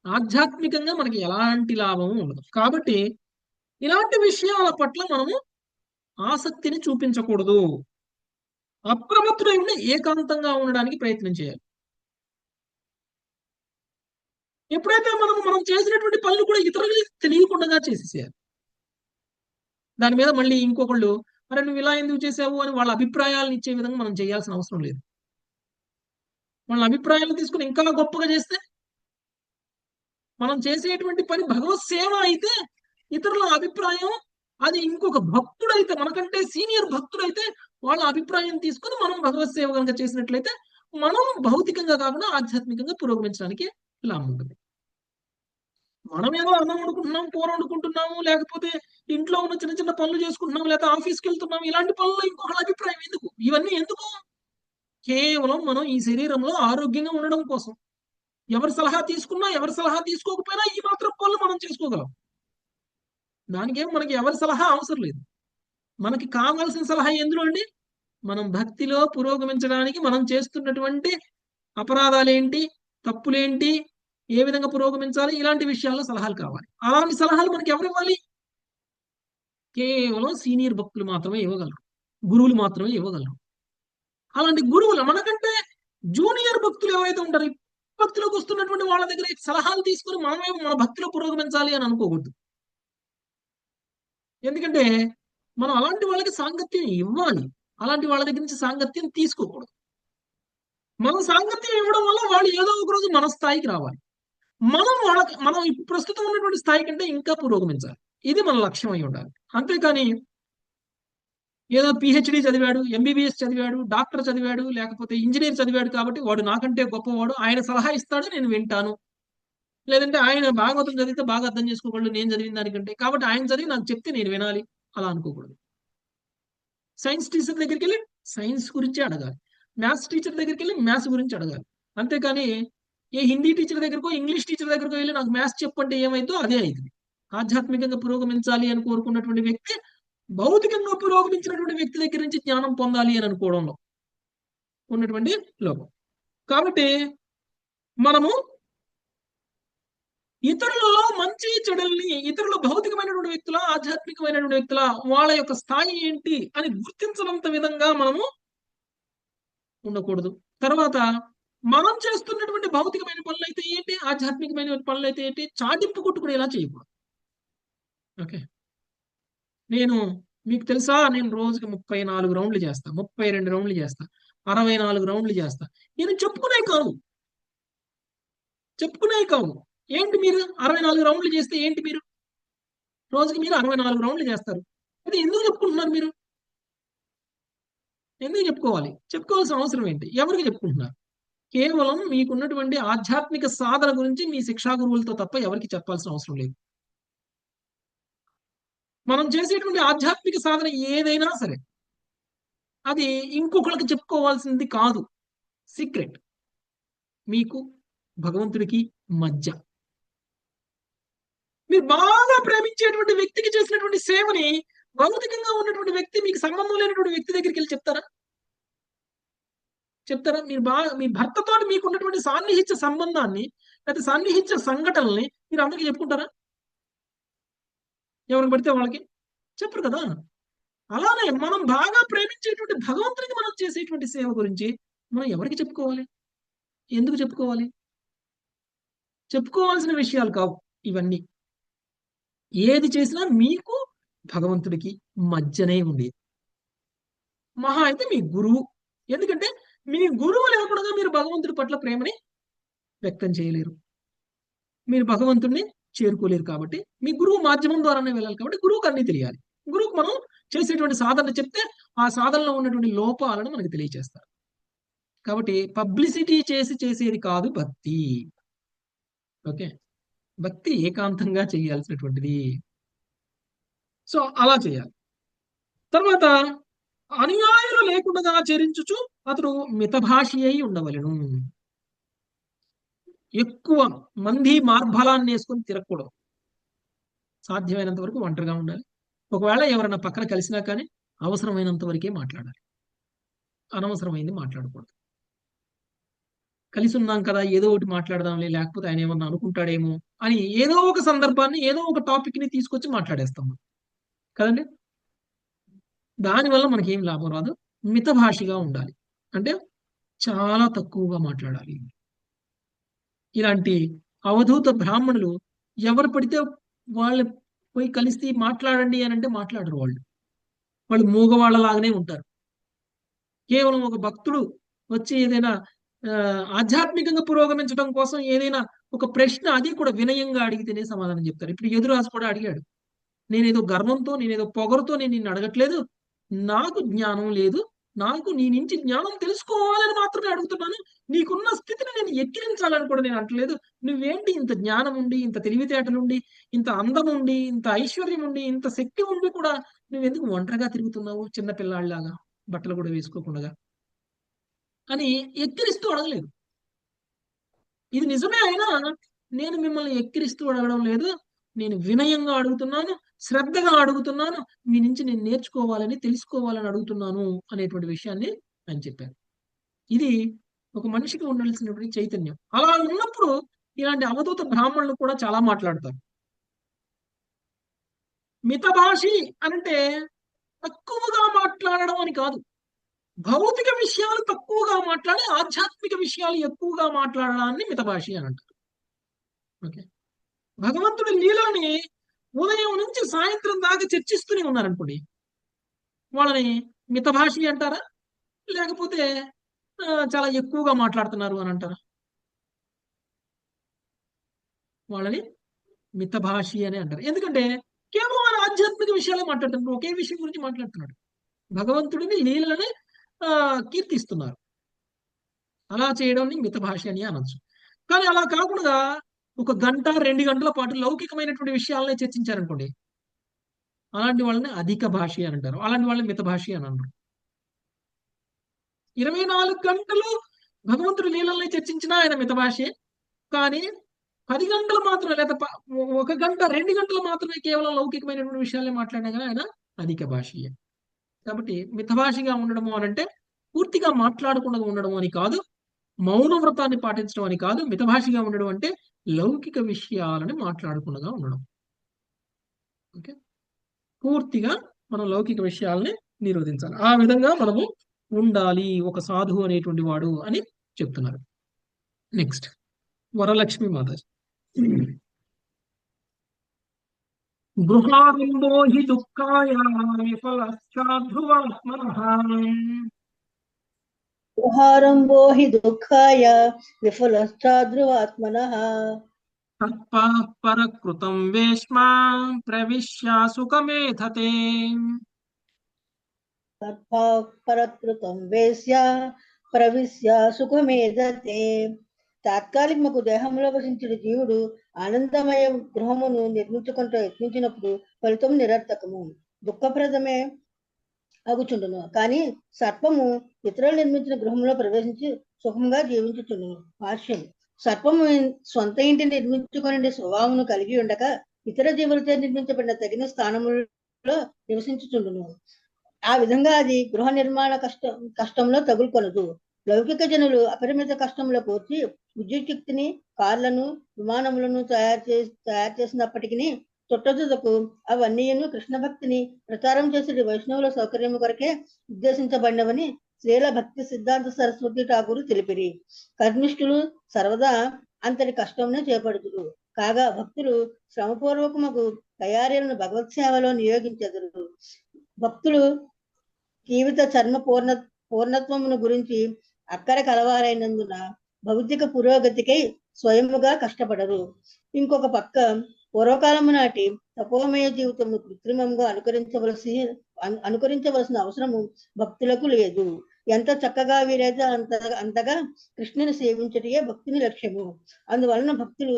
ఆధ్యాత్మికంగా మనకి ఎలాంటి లాభం ఉండదు. కాబట్టి ఇలాంటి విషయాల పట్ల మనము ఆసక్తిని చూపించకూడదు. అప్రమత్తుడై ఉండి ఏకాంతంగా ఉండడానికి ప్రయత్నం చేయాలి. ఎప్పుడైతే మనం చేసినటువంటి పనులు కూడా ఇతరులకు తెలియకుండా చేసేసేయాలి. దాని మీద మళ్ళీ ఇంకొకళ్ళు అరే నువ్వు ఇలా ఎందుకు చేసావు అని వాళ్ళ అభిప్రాయాలను ఇచ్చే విధంగా మనం చేయాల్సిన అవసరం లేదు. వాళ్ళ అభిప్రాయాలను తీసుకుని ఇంకా గొప్పగా చేస్తే, మనం చేసేటువంటి పని భగవత్ సేవ అయితే ఇతరుల అభిప్రాయం, అది ఇంకొక భక్తుడైతే, మనకంటే సీనియర్ భక్తుడైతే వాళ్ళ అభిప్రాయం తీసుకుని మనం భగవత్ సేవ కనుక చేసినట్లయితే మనం భౌతికంగా కాకుండా ఆధ్యాత్మికంగా పురోగమించడానికి లాభం ఉంటుంది. మనం ఏదో అన్నం వండుకుంటున్నాం, కూర వండుకుంటున్నాము, లేకపోతే ఇంట్లో ఉన్న చిన్న చిన్న పనులు చేసుకుంటున్నాం, లేకపోతే ఆఫీస్కి వెళ్తున్నాం, ఇలాంటి పనుల్లో ఇంకొకళ్ళ అభిప్రాయం ఎందుకు? ఇవన్నీ ఎందుకు? కేవలం మనం ఈ శరీరంలో ఆరోగ్యంగా ఉండడం కోసం. ఎవరి సలహా తీసుకున్నా, ఎవరి సలహా తీసుకోకపోయినా ఈ మాత్రం పనులు మనం చేసుకోగలం. దానికేం మనకి ఎవరి సలహా అవసరం లేదు. మనకి కావాల్సిన సలహా ఎందులో అండి? మనం భక్తిలో పురోగమించడానికి మనం చేస్తున్నటువంటి అపరాధాలేంటి, తప్పులేంటి, ఏ విధంగా పురోగమించాలి, ఇలాంటి విషయాల్లో సలహాలు కావాలి. అలాంటి సలహాలు మనకి ఎవరు ఇవ్వాలి? కేవలం సీనియర్ భక్తులు మాత్రమే ఇవ్వగలరు, గురువులు మాత్రమే ఇవ్వగలరు. అలాంటి గురువులు, మనకంటే జూనియర్ భక్తులు ఎవరైతే ఉంటారో, భక్తిలోకి వస్తున్నటువంటి వాళ్ళ దగ్గర సలహాలు తీసుకుని మనమే మన భక్తిలో పురోగమించాలి అని అనుకోకూడదు. ఎందుకంటే మనం అలాంటి వాళ్ళకి సాంగత్యం ఇవ్వాలి, అలాంటి వాళ్ళ దగ్గర నుంచి సాంగత్యం తీసుకోకూడదు. మనం సాంగత్యం ఇవ్వడం వల్ల వాళ్ళు ఏదో ఒక రోజు మన స్థాయికి రావాలి. మనం ప్రస్తుతం ఉన్నటువంటి స్థాయి కంటే ఇంకా పురోగమించాలి. ఇది మన లక్ష్యం అయి ఉండాలి. అంతేకాని ఏదో పిహెచ్డి చదివాడు, ఎంబీబీఎస్ చదివాడు, డాక్టర్ చదివాడు, లేకపోతే ఇంజనీర్ చదివాడు కాబట్టి వాడు నాకంటే గొప్పవాడు, ఆయన సలహా ఇస్తాడు నేను వింటాను, లేదంటే ఆయన భాగవతం చదివితే బాగా అర్థం చేసుకోగలడు నేను చదివిన దానికంటే, కాబట్టి ఆయన చదివి నాకు చెప్తే నేను వినాలి, అలా అనుకోకూడదు. సైన్స్ టీచర్ దగ్గరికి వెళ్ళి సైన్స్ గురించి అడగాలి, మ్యాథ్స్ టీచర్ దగ్గరికి వెళ్ళి మ్యాథ్స్ గురించి అడగాలి. అంతేకాని ఏ హిందీ టీచర్ దగ్గరకో ఇంగ్లీష్ టీచర్ దగ్గరకో వెళ్ళి నాకు మ్యాథ్స్ చెప్పంటే ఏమైందో అదే అవుతుంది. ఆధ్యాత్మికంగా పురోగమించాలి అని కోరుకున్నటువంటి వ్యక్తి భౌతికంగా పురోగమించినటువంటి వ్యక్తి దగ్గర నుంచి జ్ఞానం పొందాలి అని అనుకోవడంలో ఉన్నటువంటి లోపం. కాబట్టి మనము ఇతరులలో మంచి చెడుల్ని, ఇతరుల భౌతికమైనటువంటి వ్యక్తుల, ఆధ్యాత్మికమైనటువంటి వ్యక్తుల వాళ్ళ యొక్క స్థాయి ఏంటి అని గుర్తించనంత విధంగా మనము ఉండకూడదు. తర్వాత మనం చేస్తున్నటువంటి భౌతికమైన పనులు అయితే ఏంటి, ఆధ్యాత్మికమైన పనులు అయితే ఏంటి, చాటింపు కొట్టుకునేలా చేయకూడదు. ఓకే, మీకు తెలుసా నేను రోజుకి 34 రౌండ్లు చేస్తా, 32 రౌండ్లు చేస్తా, 64 రౌండ్లు చేస్తా. నేను చెప్పుకునే కావు. ఏంటి మీరు 64 రౌండ్లు చేస్తే ఏంటి? మీరు రోజుకి 64 రౌండ్లు చేస్తారు. అది ఎందుకు చెప్పుకుంటున్నారు మీరు? ఎందుకు చెప్పుకోవాలి? చెప్పుకోవాల్సిన అవసరం ఏంటి? ఎవరికి చెప్పుకుంటున్నారు? కేవలం మీకున్నటువంటి ఆధ్యాత్మిక సాధన గురించి మీ శిక్షా గురువులతో తప్ప ఎవరికి చెప్పాల్సిన అవసరం లేదు. మనం చేసేటువంటి ఆధ్యాత్మిక సాధన ఏదైనా సరే అది ఇంకొకరికి చెప్పుకోవాల్సింది కాదు. సీక్రెట్ మీకు భగవంతుడికి మధ్య. మీరు బాగా ప్రేమించేటువంటి వ్యక్తికి చేసినటువంటి సేవని భౌతికంగా ఉన్నటువంటి వ్యక్తి, మీకు సంబంధం లేనటువంటి వ్యక్తి దగ్గరికి వెళ్ళి చెప్తారా? మీరు మీ భర్తతో మీకు ఉన్నటువంటి సాన్నిహిత్య సంబంధాన్ని లేకపోతే సాన్నిహిత్య సంఘటనల్ని మీరు అందరికీ చెప్పుకుంటారా? ఎవరికి పడితే వాళ్ళకి చెప్పరు కదా. అలానే మనం బాగా ప్రేమించేటువంటి భగవంతుడికి మనం చేసేటువంటి సేవ గురించి మనం ఎవరికి చెప్పుకోవాలి? ఎందుకు చెప్పుకోవాలి? చెప్పుకోవాల్సిన విషయాలు కావు ఇవన్నీ. ఏది చేసినా మీకు భగవంతుడికి మధ్యనే ఉండేది. మహా అయితే మీ గురువు. ఎందుకంటే మీ గురువు లేకుండా మీరు భగవంతుడి పట్ల ప్రేమని వ్యక్తం చేయలేరు, మీరు భగవంతుడిని చేరుకోలేరు. కాబట్టి మీ గురువు మాధ్యమం ద్వారానే వెళ్ళాలి. కాబట్టి గురువుకి అన్ని తెలియాలి. గురువుకు మనం చేసేటువంటి సాధన చెప్తే ఆ సాధనలో ఉన్నటువంటి లోపాలను మనకి తెలియజేస్తారు. కాబట్టి పబ్లిసిటీ చేసేది కాదు భక్తి. ఓకే, భక్తి ఏకాంతంగా చేయాల్సినటువంటిది. సో అలా చేయాలి. తర్వాత అనుయాయులు లేకుండా ఆచరించుచు అతడు మితభాషి అయి ఉండవలెను. ఎక్కువ మంది మార్బలాన్ని వేసుకొని తిరగకూడదు. సాధ్యమైనంత వరకు ఒంటరిగా ఉండాలి. ఒకవేళ ఎవరైనా పక్కన కలిసినా కానీ అవసరమైనంత వరకే మాట్లాడాలి, అనవసరమైంది మాట్లాడకూడదు. కలిసి ఉన్నాం కదా, ఏదో ఒకటి మాట్లాడదాంలే, లేకపోతే ఆయన ఏమన్నా అనుకుంటాడేమో అని ఏదో ఒక సందర్భాన్ని, ఏదో ఒక టాపిక్ ని తీసుకొచ్చి మాట్లాడేస్తాం కదండి. దానివల్ల మనకి ఏం లాభం రాదు. మితభాషిగా ఉండాలి అంటే చాలా తక్కువగా మాట్లాడాలి. ఇలాంటి అవధూత బ్రాహ్మణులు ఎవరు పడితే వాళ్ళు పోయి కలిసి మాట్లాడండి అని అంటే మాట్లాడరు. వాళ్ళు మూగవాళ్ళలాగానే ఉంటారు. కేవలం ఒక భక్తుడు వచ్చి ఏదైనా ఆధ్యాత్మికంగా పురోగమించడం కోసం ఏదైనా ఒక ప్రశ్న, అది కూడా వినయంగా అడిగితేనే సమాధానం చెప్తారు. ఇప్పుడు ఎదురాజు కూడా అడిగాడు, నేనేదో గర్వంతో, నేనేదో పొగరుతో నేను నిన్ను అడగట్లేదు, నాకు జ్ఞానం లేదు, నాకు నీ నుంచి జ్ఞానం తెలుసుకోవాలని మాత్రమే అడుగుతున్నాను, నీకున్న స్థితిని నేను ఎక్కిరించాలని కూడా నేను అంటలేదు. నువ్వేంటి ఇంత జ్ఞానం ఉండి, ఇంత తెలివితేటలుండి, ఇంత అందం ఉండి, ఇంత ఐశ్వర్యం ఉండి, ఇంత శక్తి ఉండి కూడా నువ్వెందుకు ఒంటరిగా తిరుగుతున్నావు చిన్నపిల్లాడిలాగా, బట్టలు కూడా వేసుకోకుండా అని ఎక్కిరిస్తూ అడగలేదు. ఇది నిజమే అయినా నేను మిమ్మల్ని ఎక్కిరిస్తూ అడగడం లేదు, నేను వినయంగా అడుగుతున్నాను, శ్రద్ధగా అడుగుతున్నాను, మీ నుంచి నేను నేర్చుకోవాలని, తెలుసుకోవాలని అడుగుతున్నాను అనేటువంటి విషయాన్ని ఆయన చెప్పారు. ఇది ఒక మనిషికి ఉండాల్సినటువంటి చైతన్యం. అలా ఉన్నప్పుడు ఇలాంటి అవధూత బ్రాహ్మణులు కూడా చాలా మాట్లాడతారు. మితభాషి అంటే తక్కువగా మాట్లాడడం అని కాదు. భౌతిక విషయాలు తక్కువగా మాట్లాడి ఆధ్యాత్మిక విషయాలు ఎక్కువగా మాట్లాడడాన్ని మితభాషి అని అంటారు. ఓకే, భగవంతుడి లీలని ఉదయం నుంచి సాయంత్రం దాకా చర్చిస్తూనే ఉన్నారనుకోండి, వాళ్ళని మితభాషి అంటారా, లేకపోతే చాలా ఎక్కువగా మాట్లాడుతున్నారు అని అంటారా? వాళ్ళని మితభాషి అని అంటారు. ఎందుకంటే కేవలం ఆయన ఆధ్యాత్మిక విషయాలే మాట్లాడుతున్నారు, ఒకే విషయం గురించి మాట్లాడుతున్నాడు, భగవంతుడిని లీలని కీర్తిస్తున్నారు. అలా చేయడాన్ని మితభాషి అని అనొచ్చు. కానీ అలా కాకుండా ఒక గంట 2 గంటల పాటు లౌకికమైనటువంటి విషయాలనే చర్చించారనుకోండి, అలాంటి వాళ్ళని అధిక భాషి అని అంటారు, అలాంటి వాళ్ళని మితభాషి అని అంటారు. 24 గంటలు భగవంతుడి లీలల్ని చర్చించినా ఆయన మితభాషే. కానీ 10 గంటలు మాత్రం, లేదా 1 గంట 2 గంటలు మాత్రమే కేవలం లౌకికమైనటువంటి విషయాలే మాట్లాడినా కానీ ఆయన అధిక భాషీయే. కాబట్టి మితభాషిగా ఉండడము అని అంటే పూర్తిగా మాట్లాడకుండా ఉండడం అని కాదు, మౌన వ్రతాన్ని పాటించడం అని కాదు. మితభాషిగా ఉండడం అంటే లౌకిక విషయాలని మాట్లాడకుండా ఉండడం. ఓకే, పూర్తిగా మనం లౌకిక విషయాలని నిరోధించాలి. ఆ విధంగా మనము ఉండాలి ఒక సాధువు అనేటువంటి వాడు అని చెప్తున్నారు. నెక్స్ట్ వరలక్ష్మి మాతాజీ. గృహారంభో హి దుఃఖాయ విఫలశ్చాధ్రువాత్మనః గృహారంభో హి దుఃఖాయ విఫలశ్చాధ్రువాత్మనః తత్పః పరకృతం వేష్మా ప్రవిశ్య సుఖమేధతే. పరకృతం వేశ్య ప్రవిశ్య సుఖమేదతే. తాత్కాలికముకు దేహంలో వసించిన జీవుడు ఆనందమయ గృహమును నిర్మించుకుంటూ యత్నించినప్పుడు ఫలితం నిరర్థకము, దుఃఖప్రదమే అగుచుండును. కానీ సర్పము ఇతరులు నిర్మించిన గృహంలో ప్రవేశించి సుఖంగా జీవించుచుండును. భాష్యం: సర్పము సొంత ఇంటిని నిర్మించుకునే స్వభావమును కలిగి ఉండక ఇతర జీవులతో నిర్మించబడిన తగిన స్థానములో నివసించుచుండును. ఆ విధంగా అది గృహ నిర్మాణ కష్టంలో తగులుకొనదు. లౌకిక జనులు అపరిమిత కష్టంలో కోర్చి విద్యుత్ శక్తిని, కార్లను, విమానములను తయారు చేసినప్పటికీ తొట్టదుకు అవన్నీయును కృష్ణ భక్తిని ప్రచారం చేసే వైష్ణవుల సౌకర్యం కొరకే ఉద్దేశించబడినవని శ్రీల భక్తి సిద్ధాంత సరస్వతి ఠాకూరు తెలిపిరి. కర్మిష్ఠులు సర్వదా అంతటి కష్టంనే చేపడుతురు. కాగా భక్తులు శ్రమపూర్వకముకు తయారీలను భగవత్ సేవలో నియోగించెదరు. భక్తులు జీవిత చర్మ పూర్ణత్వమును గురించి అక్కర కలవారైనందున భౌతిక పురోగతికై స్వయముగా కష్టపడరు. ఇంకొక పక్క పూర్వకాలము నాటి తపోమయ జీవితము కృత్రిమంగా అనుకరించవలసిన అవసరము భక్తులకు లేదు. ఎంత చక్కగా వీలైతే అంతగా కృష్ణుని సేవించటే భక్తుని లక్ష్యము. అందువలన భక్తులు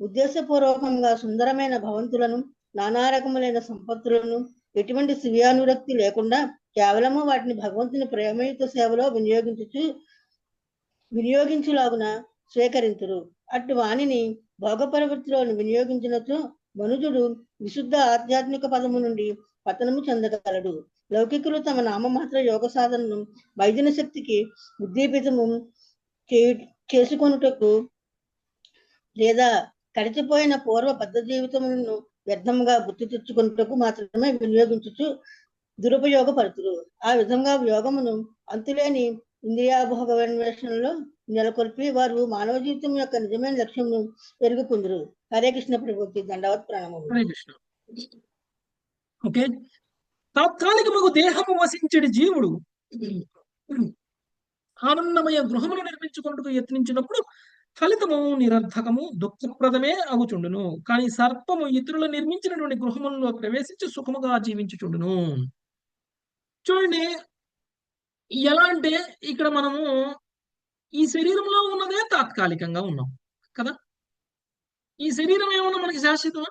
ఉద్దేశపూర్వకంగా సుందరమైన భవంతులను, నానా రకములైన సంపత్తులను ఎటువంటి స్వీయానురక్తి లేకుండా కేవలము వాటిని భగవంతుని ప్రేమయుత సేవలో వినియోగించులాగున స్వీకరించురు. అటు వాణిని భోగ ప్రవృత్తిలో వినియోగించినచో మనుజుడు విశుద్ధ ఆధ్యాత్మిక పదము నుండి పతనము చెందగలడు. లౌకికులు తమ నామమాత్ర యోగ సాధనను వైద్యుని శక్తికి ఉద్దీపితము చేసుకొనుటకు లేదా కడిచిపోయిన పూర్వ బద్ధ జీవితములను వ్యర్థముగా గుర్తు తెచ్చుకున్నటకు మాత్రమే వినియోగించుచు దురుపయోగపడుతురు. ఆ విధంగా యోగమును అంతులేని ఇంద్రియాభోగ అన్వేషణలో నెలకొల్పి వారు మానవ జీవితం యొక్క నిజమైన లక్ష్యమును ఎరుగుకుందరు. హరే కృష్ణ ప్రభుకి దండవత్ ప్రణామములు. హరే కృష్ణ. ఓకే, తాత్కాలికముకు దేహము వసించడి జీవుడు ఆనందమయ గృహమును నిర్మించుకుంటూ యత్నించినప్పుడు ఫలితము నిరర్థకము, దుఃఖప్రదమే అగుచుండును. కానీ సర్పము ఇతరులు నిర్మించినటువంటి గృహములలో ప్రవేశించి సుఖముగా జీవించుచుండును. చూడండి, ఎలా అంటే ఇక్కడ మనము ఈ శరీరంలో ఉన్నదే తాత్కాలికంగా ఉన్నాం కదా. ఈ శరీరం ఏమన్నా మనకి శాశ్వతమా?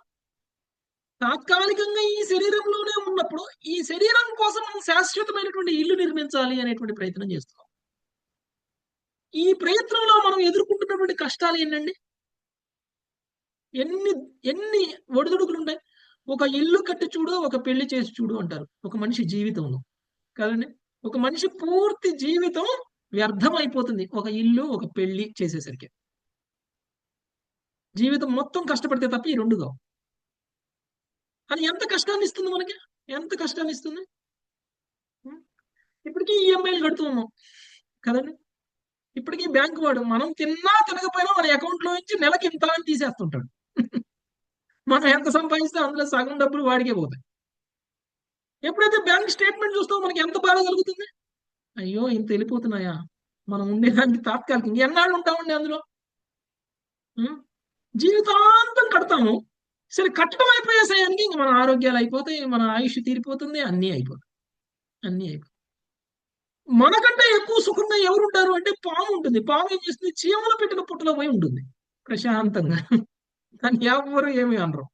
తాత్కాలికంగా ఈ శరీరంలోనే ఉన్నప్పుడు ఈ శరీరం కోసం మనం శాశ్వతమైనటువంటి ఇల్లు నిర్మించాలి అనేటువంటి ప్రయత్నం చేస్తున్నాం. ఈ ప్రయత్నంలో మనం ఎదుర్కొంటున్నటువంటి కష్టాలు ఏంటండి? ఎన్ని ఒడిదుడుకులు ఉంటాయి. ఒక ఇల్లు కట్టి చూడు, ఒక పెళ్లి చేసి చూడు అంటారు ఒక మనిషి జీవితంలో కదండి. ఒక మనిషి పూర్తి జీవితం వ్యర్థం అయిపోతుంది ఒక ఇల్లు, ఒక పెళ్లి చేసేసరికి. జీవితం మొత్తం కష్టపడితే తప్ప ఈ రెండుగా. అది ఎంత కష్టాన్ని ఇస్తుంది మనకి, ఎంత కష్టాన్ని ఇస్తుంది. ఇప్పటికీ ఈఎంఐలు కడుతూ ఉన్నాం కదండి. ఇప్పటికీ బ్యాంకు వాడు మనం తిన్నా తినకపోయినా మన అకౌంట్ లో నుంచి నెలకి ఇంత అని తీసేస్తుంటాడు. మనం ఎంత సంపాదిస్తే అందులో సగం డబ్బులు వాడికే పోతాయి. ఎప్పుడైతే బ్యాంక్ స్టేట్మెంట్ చూస్తామో మనకి ఎంత బాధ కలుగుతుంది. అయ్యో ఇంత వెళ్ళిపోతున్నాయా, మనం ఉండేదానికి తాత్కాలికంగా ఎన్నాళ్ళు ఉంటామండి అందులో. జీవితాంతం కడతాము, సరే కట్టడం అయిపోయే సమయానికి ఇంక మన ఆరోగ్యాలు అయిపోతాయి, మన ఆయుష్ తీరిపోతుంది, అన్నీ అయిపోతాయి. మనకంటే ఎక్కువ సుఖంగా ఎవరు ఉంటారు అంటే పాము ఉంటుంది. పాము ఏం చేస్తుంది, చీమలు పెట్టిన పుట్టలో పోయి ఉంటుంది ప్రశాంతంగా. దాన్ని ఎవరు ఏమి అనరు.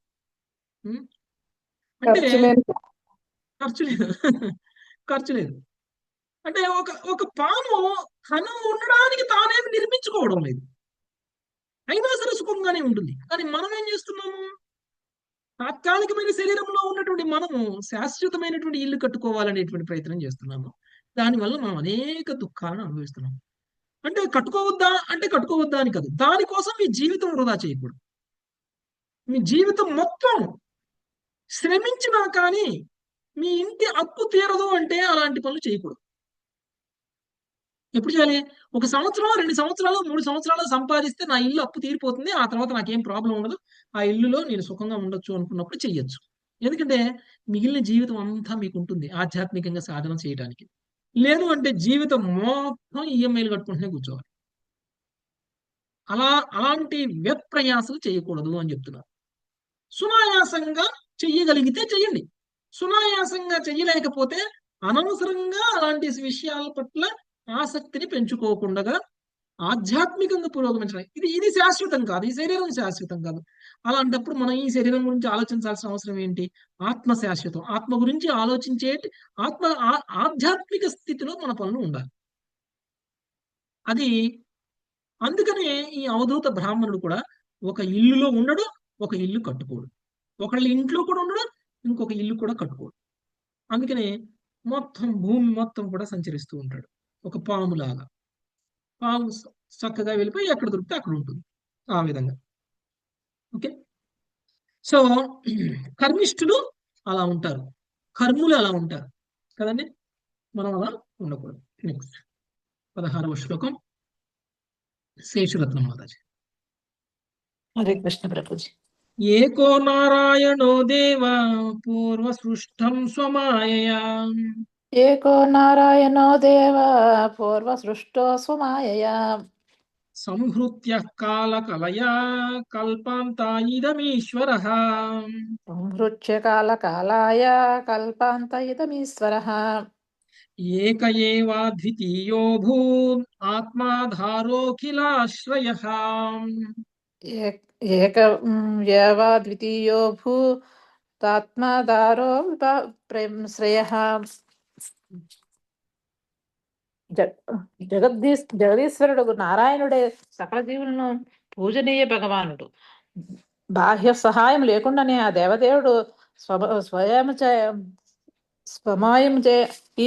అంటే ఖర్చు లేదు. అంటే ఒక పాము తను ఉండడానికి తానేమి నిర్మించుకోవడం లేదు, అయినా సరే సుఖంగానే ఉంటుంది. కానీ మనం ఏం చేస్తున్నాము, తాత్కాలికమైన శరీరంలో ఉన్నటువంటి మనము శాశ్వతమైనటువంటి ఇల్లు కట్టుకోవాలనేటువంటి ప్రయత్నం చేస్తున్నాము. దానివల్ల మనం అనేక దుఃఖాలను అనుభవిస్తున్నాం. అంటే కట్టుకోవద్దా అని కాదు, దానికోసం మీ జీవితం వృధా చేయకూడదు. మీ జీవితం మొత్తం శ్రమించినా కానీ మీ ఇంటి అప్పు తీరదు అంటే అలాంటి పనులు చేయకూడదు. ఎప్పుడు చేయాలి, 1 సంవత్సరం 2 సంవత్సరాలు 3 సంవత్సరాలు సంపాదిస్తే నా ఇల్లు అప్పు తీరిపోతుంది, ఆ తర్వాత నాకేం ప్రాబ్లం ఉండదు, ఆ ఇల్లులో నేను సుఖంగా ఉండొచ్చు అనుకున్నప్పుడు చెయ్యొచ్చు. ఎందుకంటే మిగిలిన జీవితం అంతా మీకు ఉంటుంది ఆధ్యాత్మికంగా సాధన చేయడానికి. లేదు అంటే జీవితం మొత్తం ఈఎంఐలు కట్టుకుంటూనే కూర్చోవాలి. అలాంటి వ్యప్రయాసలు చేయకూడదు అని చెప్తున్నారు. సునాయాసంగా చెయ్యగలిగితే చెయ్యండి. సునాయాసంగా చెయ్యలేకపోతే అనవసరంగా అలాంటి విషయాల పట్ల ఆసక్తిని పెంచుకోకుండా ఆధ్యాత్మికంగా పురోగమించడం, ఇది శాశ్వతం కాదు. ఈ శరీరం శాశ్వతం కాదు. అలాంటప్పుడు మనం ఈ శరీరం గురించి ఆలోచించాల్సిన అవసరం ఏంటి? ఆత్మ శాశ్వతం. ఆత్మ గురించి ఆలోచించే ఆధ్యాత్మిక స్థితిలో మన పనులు ఉండాలి. అది అందుకనే ఈ అవధూత బ్రాహ్మణుడు కూడా ఒక ఇల్లులో ఉండడు, ఒక ఇల్లు కట్టుకోడు. ఒకళ్ళ ఇంట్లో కూడా ఉండడు, ఇంకొక ఇల్లు కూడా కట్టుకోడు. అందుకనే మొత్తం భూమి మొత్తం కూడా సంచరిస్తూ ఉంటాడు, ఒక పాములాగా. పాము చక్కగా వెళ్ళిపోయి ఎక్కడ దొరికితే అక్కడ ఉంటుంది. ఆ విధంగా. ఓకే. సో కర్మిష్ఠులు అలా ఉంటారు, కర్ములు అలా ఉంటారు కదండి. మనం అలా ఉండకూడదు. నెక్స్ట్ 16వ శ్లోకం, శేషరత్నం మాతాజీ. హరే కృష్ణ ప్రభుజీ. ఏకో నారాయణో దేవ పూర్వ సృష్టం స్వమాయయా ఏకో నారాయణో దేవ పూర్వ సృష్టో స్వమాయయా సంహృత్య కాల కలయా కల్పాంతాయిదమీశ్వరః సంహృత్య కాల కాలాయ కల్పాంత ఇదమీశ్వరః ఏక ఏవాద్వితీయో భూన్ ఆత్మాధారోఖిలాశ్రయః ఏక ఏవ ద్వితీయో భూ తాత్మాదారో శ్రేయః. జగదీశ్వరుడు నారాయణుడే సకల జీవులను పూజనీయ భగవానుడు. బాహ్య సహాయం లేకుండానే ఆ దేవదేవుడు స్వమాయముచే ఈ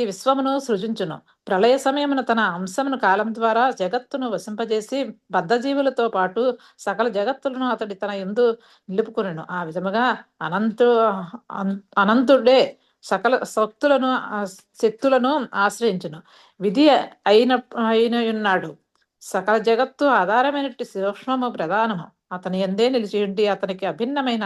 విశ్వమును సృజించును. ప్రళయ సమయమున తన అంశమును కాలం ద్వారా జగత్తును వసింపజేసి బద్ధజీవులతో పాటు సకల జగత్తులను అతడి తన యందు నిలుపుకొనెను. ఆ విధముగా అనంతుడే సకల శక్తులను ఆశ్రయించును. విధి అయినయున్నాడు. సకల జగత్తు ఆధారమైనట్టు సూక్ష్మము ప్రధానము అతని ఎందే నిలిచి ఉండి అతనికి అభిన్నమైన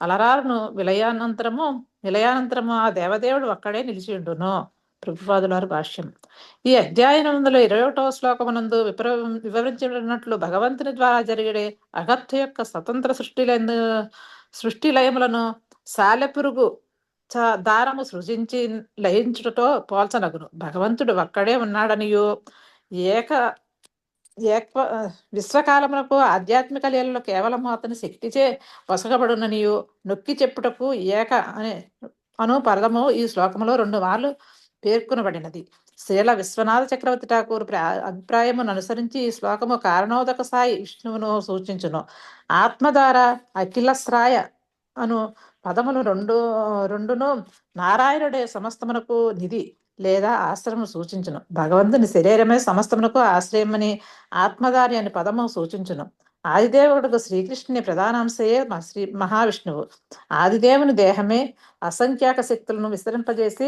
అలరారును నిలయానంతరము ఆ దేవదేవుడు అక్కడే నిలిచి ఉండును. ప్రభుపాదులారు భాష్యం. ఈ అధ్యాయం 21వ శ్లోకమునందు వివరించినట్లు భగవంతుని ద్వారా జరిగే అగత్య యొక్క స్వతంత్ర సృష్టి లయములను సాలెపురుగు దారము సృజించి లయించుటతో పోల్చనగును. భగవంతుడు ఒక్కడే ఉన్నాడనియు విశ్వకాలములకు ఆధ్యాత్మిక లీలలో కేవలము అతని శక్తిచే వసగబడుననియు నొక్కి చెప్పుటకు అను పదము ఈ శ్లోకములో 2 మార్లు పేర్కొనబడినది. శ్రీల విశ్వనాథ చక్రవర్తి ఠాకూర్ అభిప్రాయమును అనుసరించి ఈ శ్లోకము కారణోదక సాయి విష్ణువును సూచించును. ఆత్మధార అఖిలశ్రాయ అను పదములు రెండును నారాయణుడే సమస్తమునకు నిధి లేదా ఆశ్రమం సూచించును. భగవంతుని శరీరమే సమస్తమునకు ఆశ్రయమని ఆత్మధారి అని పదము సూచించును. ఆదిదేవుడుకు శ్రీకృష్ణుని ప్రధానాంశయే శ్రీ మహావిష్ణువు. ఆదిదేవుని దేహమే అసంఖ్యాక శక్తులను విస్తరింపజేసి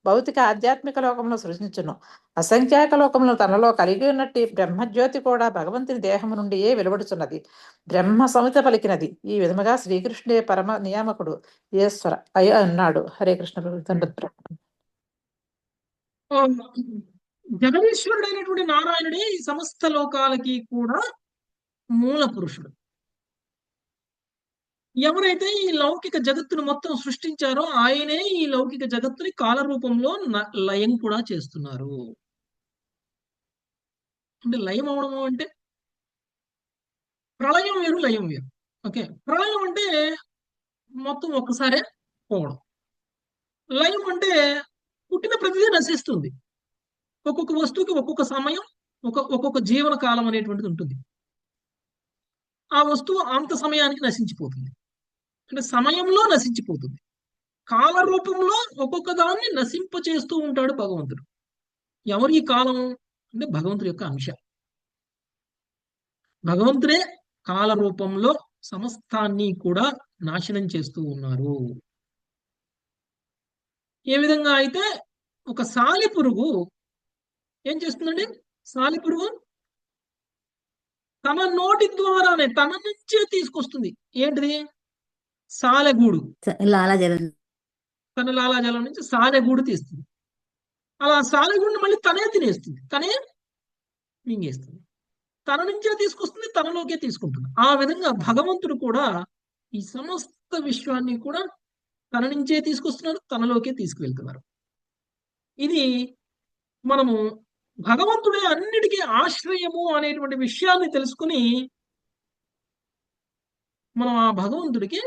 భౌతిక ఆధ్యాత్మిక లోకమును సృజించును. అసంఖ్యాక లోకములను తనలో కలిగి ఉన్నట్టు బ్రహ్మజ్యోతి కూడా భగవంతుని దేహము నుండియే వెలువడుచున్నది. బ్రహ్మ సంహిత పలికినది. ఈ విధముగా శ్రీకృష్ణుడే పరమ నియామకుడు ఈశ్వర అయి అన్నాడు. హరే కృష్ణ. జగదీశ్వరుడైనటువంటి నారాయణుడే ఈ సమస్త లోకాలకి కూడా మూల పురుషుడు. ఎవరైతే ఈ లౌకిక జగత్తును మొత్తం సృష్టించారో ఆయనే ఈ లౌకిక జగత్తుని కాలరూపంలో లయం కూడా చేస్తున్నారు. అంటే లయం అవడము అంటే ప్రళయం వేరు, లయం వేరు. ఓకే. ప్రళయం అంటే మొత్తం ఒక్కసారే పోవడం. లయం అంటే పుట్టిన ప్రతిదీ నశిస్తుంది. ఒక్కొక్క వస్తువుకి ఒక్కొక్క సమయం, ఒక్కొక్క జీవన కాలం అనేటువంటిది ఉంటుంది. ఆ వస్తువు అంత సమయానికి నశించిపోతుంది. అంటే సమయంలో నశించిపోతుంది. కాల రూపంలో ఒక్కొక్క దాన్ని నశింపచేస్తూ ఉంటాడు భగవంతుడు. ఎవరి కాలం అంటే భగవంతుడి యొక్క అంశ. భగవంతుడే కాల రూపంలో సమస్తాన్ని కూడా నాశనం చేస్తూ ఉన్నారు. ఏ విధంగా అయితే ఒక సాలెపురుగు ఏం చేస్తుందండి? సాలెపురుగు తన నోటి ద్వారానే తన నుంచే తీసుకొస్తుంది. ఏంటిది? సాలెగూడు. తన లాలాజలం నుంచి సాలెగూడు తీస్తుంది. అలా సాలెగూడుని మళ్ళీ తనే తినేస్తుంది, తనే మింగేస్తుంది. తన నుంచే తీసుకొస్తుంది, తనలోకే తీసుకుంటుంది. ఆ విధంగా భగవంతుడు కూడా ఈ సమస్త విశ్వాన్ని కూడా తన నుంచే తీసుకొస్తున్నారు, తనలోకే తీసుకువెళ్తున్నారు. ఇది మనము భగవంతుడే అన్నిటికీ ఆశ్రయము అనేటువంటి విషయాన్ని తెలుసుకుని మనం ఆ భగవంతుడికి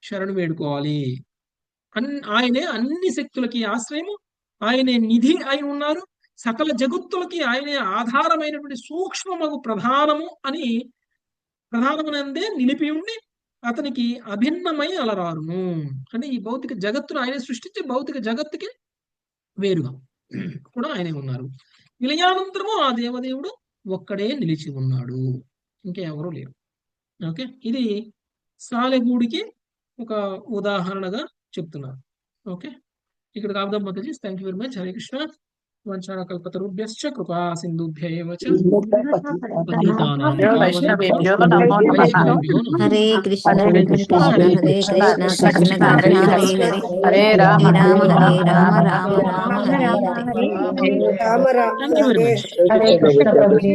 శరణు వేడుకోవాలి. ఆయనే అన్ని శక్తులకి ఆశ్రయము, ఆయనే నిధి అయి ఉన్నారు, సకల జగత్తులకి ఆయనే ఆధారమైనటువంటి సూక్ష్మమగు ప్రధానమునందే నిలిపి ఉండి అతనికి అభిన్నమై అలరారును. అంటే ఈ భౌతిక జగత్తును ఆయనే సృష్టించి భౌతిక జగత్తుకి వేరుగా కూడా ఆయనే ఉన్నారు. విలయానంతరము ఆ దేవదేవుడు ఒక్కడే నిలిచి ఉన్నాడు, ఇంకెవరూ లేరు. ఓకే, ఇది సాలెగూడికి ఒక ఉదాహరణగా చెప్తున్నారు. ఓకే, ఇక్కడ కాపుదాం మాతాజీ. Thank you very much. Hare Krishna. వంచాకల్పతరుభ్యశ్చ కృపా సింధుభ్యేవ చ పతితానాం వైష్ణవేభ్యో నమో నమః. Hare Krishna Hare Krishna Krishna Krishna Hare Krishna Krishna Krishna Krishna Krishna Hare Krishna Hare Hare Hare Rama Rama Hare Hare Rama Rama Rama Rama Hare Hare thank you very much. Hare Krishna Prabhuji.